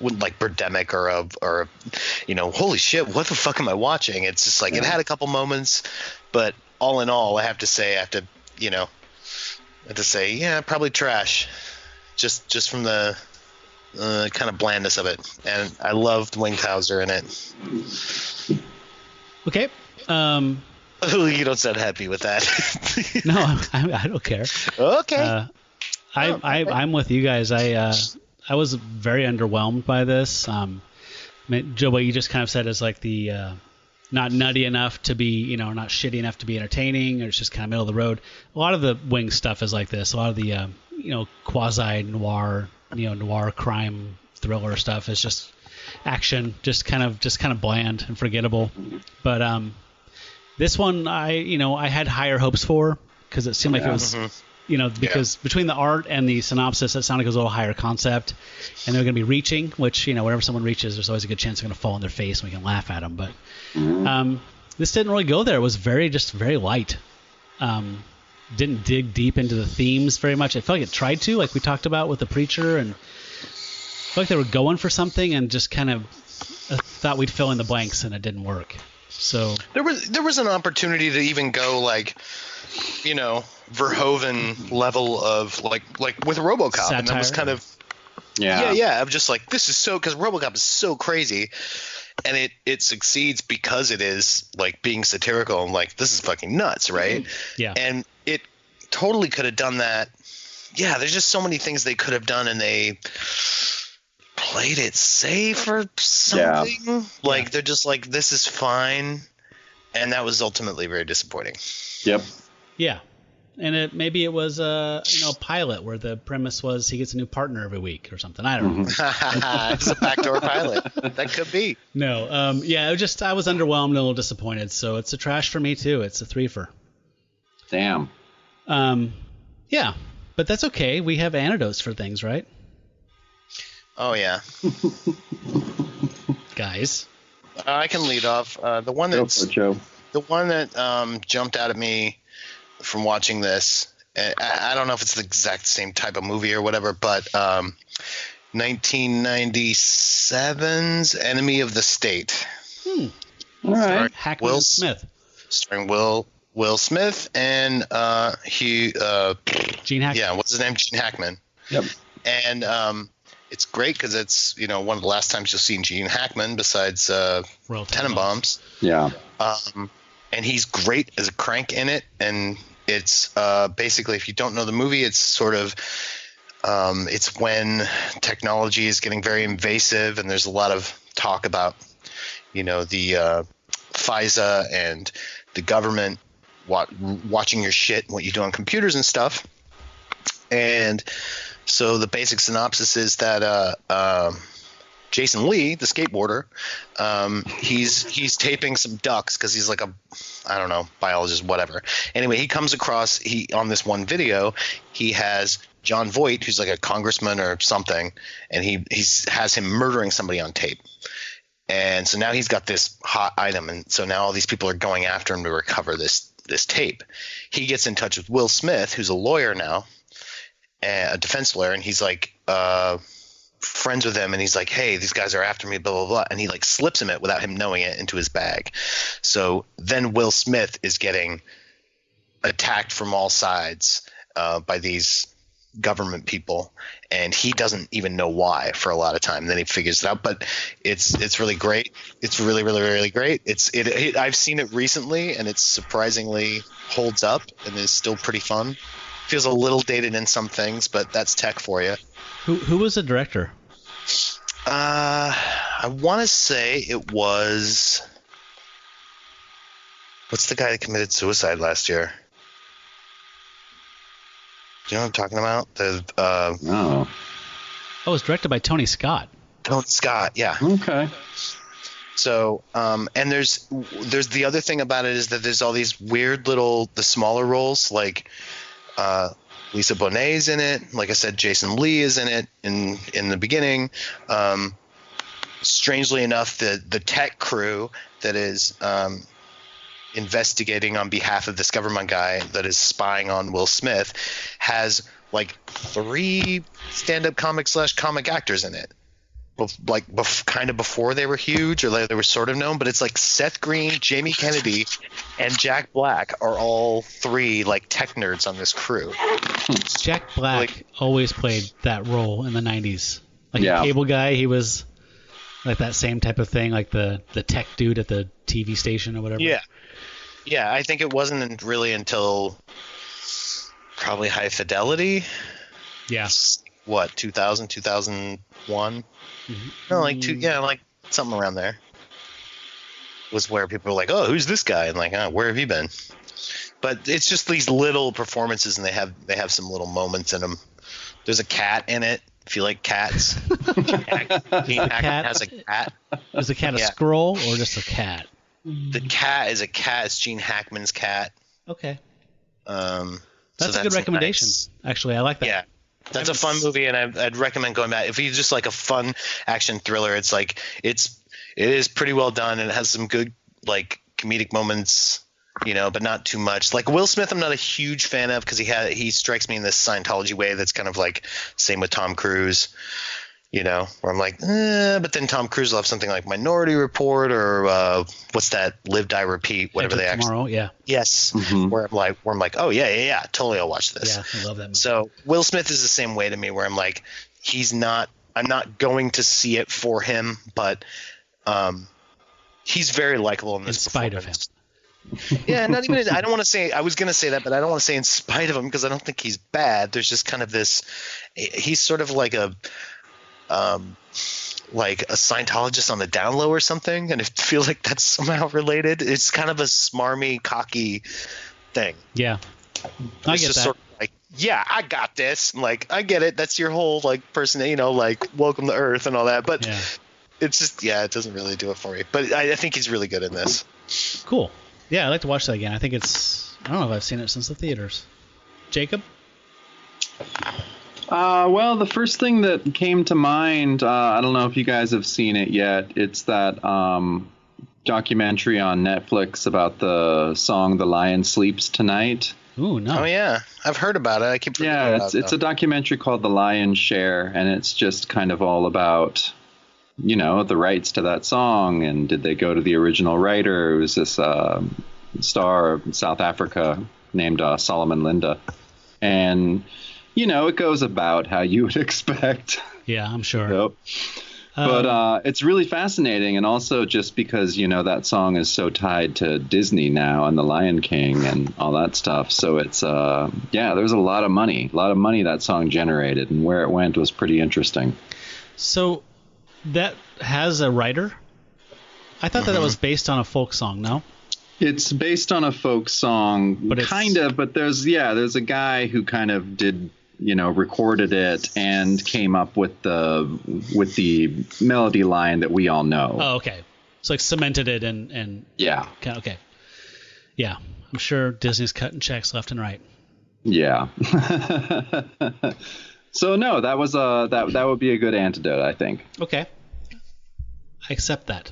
wouldn't like Birdemic or holy shit, what the fuck am I watching? It's just like, it had a couple moments, but all in all, I have to say, yeah, probably trash. Just from the kind of blandness of it. And I loved Wings Hauser in it. Okay. You don't sound happy with that. No, I don't care. Okay. I'm with you guys. I was very underwhelmed by this. Joe, what you just kind of said is like the not nutty enough to be, not shitty enough to be entertaining, or it's just kind of middle of the road. A lot of the Wings stuff is like this. A lot of the quasi noir, noir crime thriller stuff is just action, just kind of bland and forgettable. But this one, I had higher hopes for, because it seemed like it was, because between the art and the synopsis, it sounded like it was a little higher concept, and they're going to be reaching, which, whenever someone reaches, there's always a good chance they're going to fall on their face and we can laugh at them. But this didn't really go there. It was very light. Didn't dig deep into the themes very much. I felt like it tried to, like we talked about with the preacher, and I felt like they were going for something and just kind of thought we'd fill in the blanks, and it didn't work. So there was an opportunity to even go like, Verhoeven level of like with RoboCop, satire. And that was kind of yeah. I'm just like, this is so, because RoboCop is so crazy, and it succeeds because it is like being satirical and like, this is fucking nuts, right? Yeah. And it totally could have done that. Yeah, there's just so many things they could have done, and they played it safe or something. Yeah. Like they're just like, this is fine, and that was ultimately very disappointing. Yep. Yeah. And maybe it was a pilot where the premise was he gets a new partner every week or something. I don't know. It's a backdoor pilot. That could be. No. I was underwhelmed and a little disappointed. So it's a trash for me too. It's a 3-fer. Damn. Yeah, but that's okay. We have antidotes for things, right? Oh yeah. Guys. I can lead off. The one that jumped out at me from watching this, I don't know if it's the exact same type of movie or whatever, but 1997's Enemy of the State. All right. Hackman Smith. Starring Will Smith and Gene Hackman. Yeah, what's his name? Gene Hackman. Yep. And it's great because it's one of the last times you'll see Gene Hackman besides Tenenbaums. Yeah. And he's great as a crank in it, and it's basically, if you don't know the movie, it's sort of it's when technology is getting very invasive, and there's a lot of talk about the FISA and the government watching your shit and what you do on computers and stuff. And so the basic synopsis is that Jason Lee, the skateboarder, he's taping some ducks because he's like a, I don't know, biologist, whatever. Anyway, he comes across, on this one video, he has John Voight, who's like a congressman or something, and he has him murdering somebody on tape. And so now he's got this hot item, and so now all these people are going after him to recover this tape. He gets in touch with Will Smith, who's a lawyer now, a defense lawyer, and he's like friends with him, and he's like, hey, these guys are after me, blah blah blah, and he like slips him it without him knowing it into his bag. So then Will Smith is getting attacked from all sides by these government people, and he doesn't even know why for a lot of time. Then he figures it out, but it's really great. It's really, really, really great. I've seen it recently, and it surprisingly holds up and is still pretty fun. Feels a little dated in some things, but that's tech for you. Who was the director? I want to say it was, what's the guy that committed suicide last year? Do you know what I'm talking about? No. Oh, it was directed by Tony Scott. Tony Scott, yeah. Okay. So, and there's the other thing about it is that there's all these weird the smaller roles, like Lisa Bonet's in it. Like I said, Jason Lee is in it in the beginning. Strangely enough, the tech crew that is investigating on behalf of this government guy that is spying on Will Smith has like 3 stand-up comic actors in it. Kind of before they were huge, or like they were sort of known, but it's like Seth Green, Jamie Kennedy, and Jack Black are all 3 like tech nerds on this crew. Jack Black always played that role in the 90s. Like a cable guy, he was like that same type of thing, like the tech dude at the TV station or whatever. Yeah, I think it wasn't really until probably High Fidelity. Yeah. What, 2000, 2001? Mm-hmm. No, like something around there. Was where people were like, "Oh, who's this guy?" And like, "Oh, where have you been?" But it's just these little performances, and they have some little moments in them. There's a cat in it. If you like cats, Gene Hackman has a cat. Is the cat a squirrel or just a cat? The cat is a cat. It's Gene Hackman's cat. Okay. That's a good recommendation. Nice. Actually, I like that. Yeah. That's a fun movie, and I'd recommend going back. If you just like a fun action thriller, it's like it is pretty well done, and it has some good like comedic moments, but not too much. Like Will Smith, I'm not a huge fan of because he strikes me in this Scientology way that's kind of like same with Tom Cruise, where I'm like, but then Tom Cruise will have something like Minority Report or what's that, Live, Die, Repeat, whatever they actually. Tomorrow, yeah. Yes, where I'm like, oh yeah, totally, I'll watch this. Yeah, I love that movie. So Will Smith is the same way to me, where I'm like, I'm not going to see it for him, but he's very likable in this. In spite of him. Yeah, not even. I don't want to say. I was going to say that, but I don't want to say in spite of him because I don't think he's bad. There's just kind of this. He's sort of like a Scientologist on the down low or something, and I feel like that's somehow related. It's kind of a smarmy, cocky thing. Yeah, I get that. Sort of like, yeah, I got this. Like, I get it. That's your whole like person, like welcome to Earth and all that. But it's just, it doesn't really do it for me. But I think he's really good in this. Cool. Yeah, I'd like to watch that again. I think I don't know if I've seen it since the theaters. Jacob? Well, the first thing that came to mind, I don't know if you guys have seen it yet. It's that documentary on Netflix about the song "The Lion Sleeps Tonight." Ooh, no. Oh yeah, I've heard about it. I keep forgetting about it. It's a documentary called "The Lion's Share," and it's just kind of all about, the rights to that song, and did they go to the original writer? It was this star of South Africa named Solomon Linda, and it goes about how you would expect. Yeah, I'm sure. But it's really fascinating, and also just because, that song is so tied to Disney now and The Lion King and all that stuff. So it's, there's a lot of money that song generated, and where it went was pretty interesting. So that has a writer? I thought that was based on a folk song, no? It's based on a folk song, but there's a guy who kind of did, recorded it and came up with the melody line that we all know. Oh, okay. It's like cemented it and yeah. Okay. Yeah, I'm sure Disney's cutting checks left and right. Yeah. So no, that was that would be a good antidote, I think. Okay. I accept that.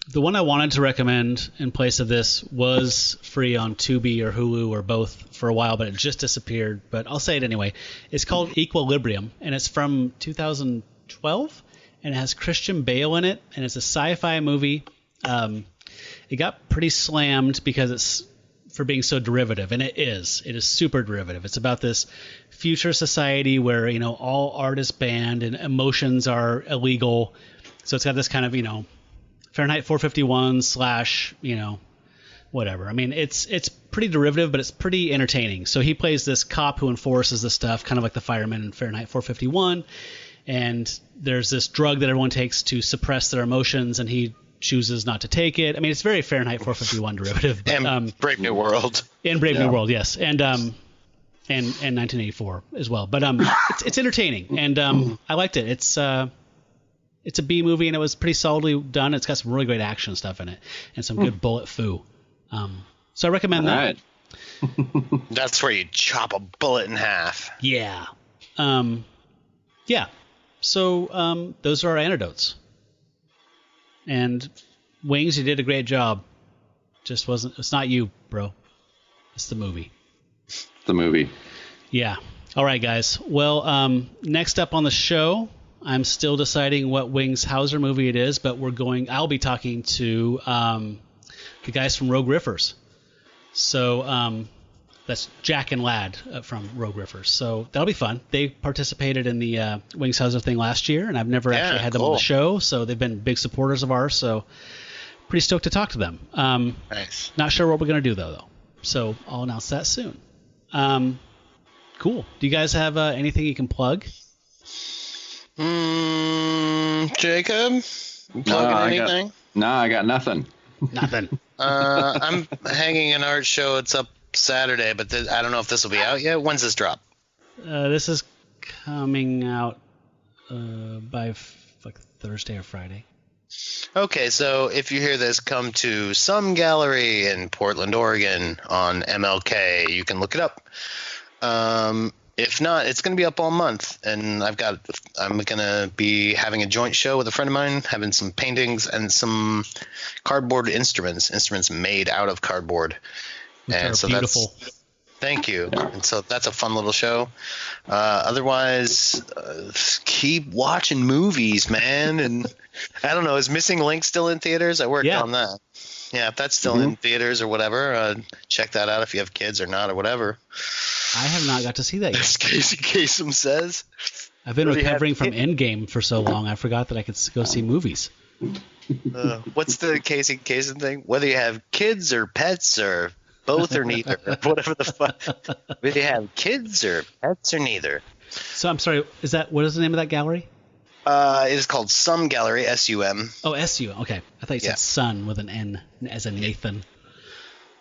The one I wanted to recommend in place of this was free on Tubi or Hulu or both for a while, but it just disappeared. But I'll say it anyway. It's called Equilibrium, and it's from 2012, and it has Christian Bale in it, and it's a sci-fi movie. It got pretty slammed because it's for being so derivative, and it is. It is super derivative. It's about this future society where, all art is banned and emotions are illegal. So it's got this kind of, Fahrenheit 451 / whatever. I mean, it's pretty derivative, but it's pretty entertaining. So he plays this cop who enforces this stuff, kind of like the firemen in Fahrenheit 451. And there's this drug that everyone takes to suppress their emotions, and he chooses not to take it. I mean, it's very Fahrenheit 451 derivative. But, and Brave New World. And Brave New World, yes. And 1984 as well. But it's entertaining, and I liked it. It's a B movie, and it was pretty solidly done. It's got some really great action stuff in it and some good bullet foo. So I recommend that. That's where you chop a bullet in half. Yeah. Yeah. So those are our antidotes. And Wings, you did a great job. Just wasn't. It's not you, bro. It's the movie. The movie. Yeah. All right, guys. Well, next up on the show, I'm still deciding what Wings Hauser movie it is, but I'll be talking to the guys from Rogue Riffers. So that's Jack and Ladd from Rogue Riffers. So that'll be fun. They participated in the Wings Hauser thing last year, and I've never actually had them on the show, so they've been big supporters of ours. So pretty stoked to talk to them. Nice. Not sure what we're going to do, though. So I'll announce that soon. Cool. Do you guys have anything you can plug? Jacob? Plugging anything? I got nothing. Nothing. I'm hanging an art show. It's up Saturday, but I don't know if this will be out yet. When's this drop? This is coming out by like Thursday or Friday. Okay, so if you hear this, come to some gallery in Portland, Oregon on MLK. You can look it up. If not, it's going to be up all month, and I'm going to be having a joint show with a friend of mine, having some paintings and some cardboard instruments made out of cardboard. Which and are so beautiful. Thank you. And so that's a fun little show. Otherwise, keep watching movies, man. And I don't know, is Missing Link still in theaters? I worked on that. Yeah, if that's still in theaters or whatever, check that out if you have kids or not or whatever. I have not got to see that yet. As Casey Kasem says. I've been recovering from Endgame for so long, I forgot that I could go see movies. What's the Casey Kasem thing? Whether you have kids or pets or both or neither, or whatever the fuck. Whether you have kids or pets or neither. So I'm sorry. What is the name of that gallery? It is called Sum Gallery, S-U-M. Oh, S-U-M. Okay, I thought you said Sun with an N as in Nathan.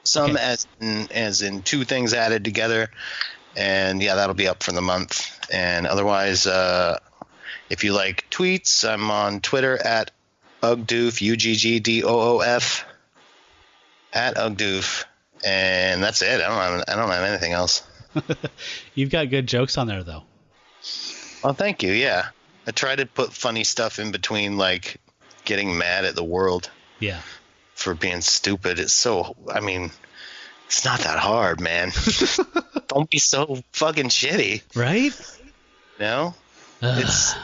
Sum as in two things added together, and yeah, that'll be up for the month. And otherwise, if you like tweets, I'm on Twitter at Ugdoof, UGGDOOF, at Ugdoof, and that's it. I don't have anything else. You've got good jokes on there, though. Well, thank you. Yeah, I try to put funny stuff in between, like getting mad at the world. Yeah. For being stupid. It's not that hard, man. Don't be so fucking shitty. Right? No? It's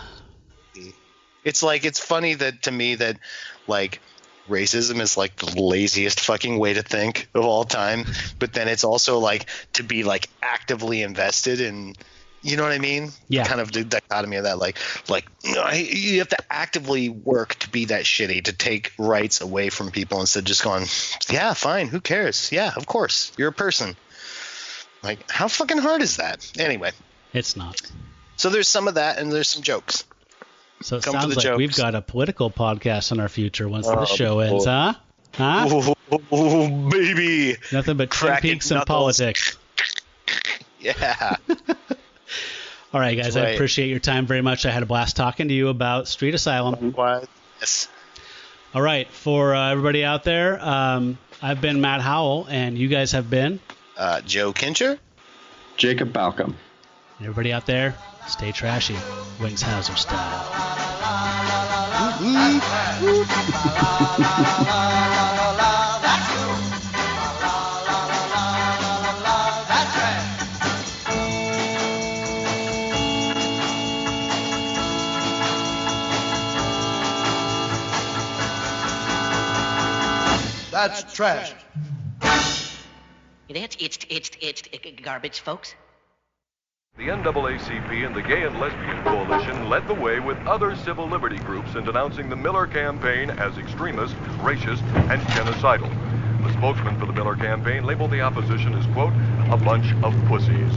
like, it's funny that to me that like racism is like the laziest fucking way to think of all time, but then it's also like to be like actively invested in, you know what I mean? Yeah. Kind of the dichotomy of that, like you have to actively work to be that shitty, to take rights away from people instead of just going, yeah, fine, who cares? Yeah, of course, you're a person. Like, how fucking hard is that? Anyway. It's not. So there's some of that, and there's some jokes. So it sounds like we've got a political podcast in our future once the show ends, huh? Huh? Oh, baby. Nothing but Twin Peaks and politics. Yeah. All right, guys, I appreciate your time very much. I had a blast talking to you about Street Asylum. Yes. All right, for everybody out there, I've been Matt Howell, and you guys have been... Joe Kincher. Jacob Balcom. Everybody out there, stay trashy. Wings Hauser style. That's trash. It's garbage, folks. The NAACP and the Gay and Lesbian Coalition led the way with other civil liberty groups in denouncing the Miller campaign as extremist, racist, and genocidal. The spokesman for the Miller campaign labeled the opposition as, quote, a bunch of pussies.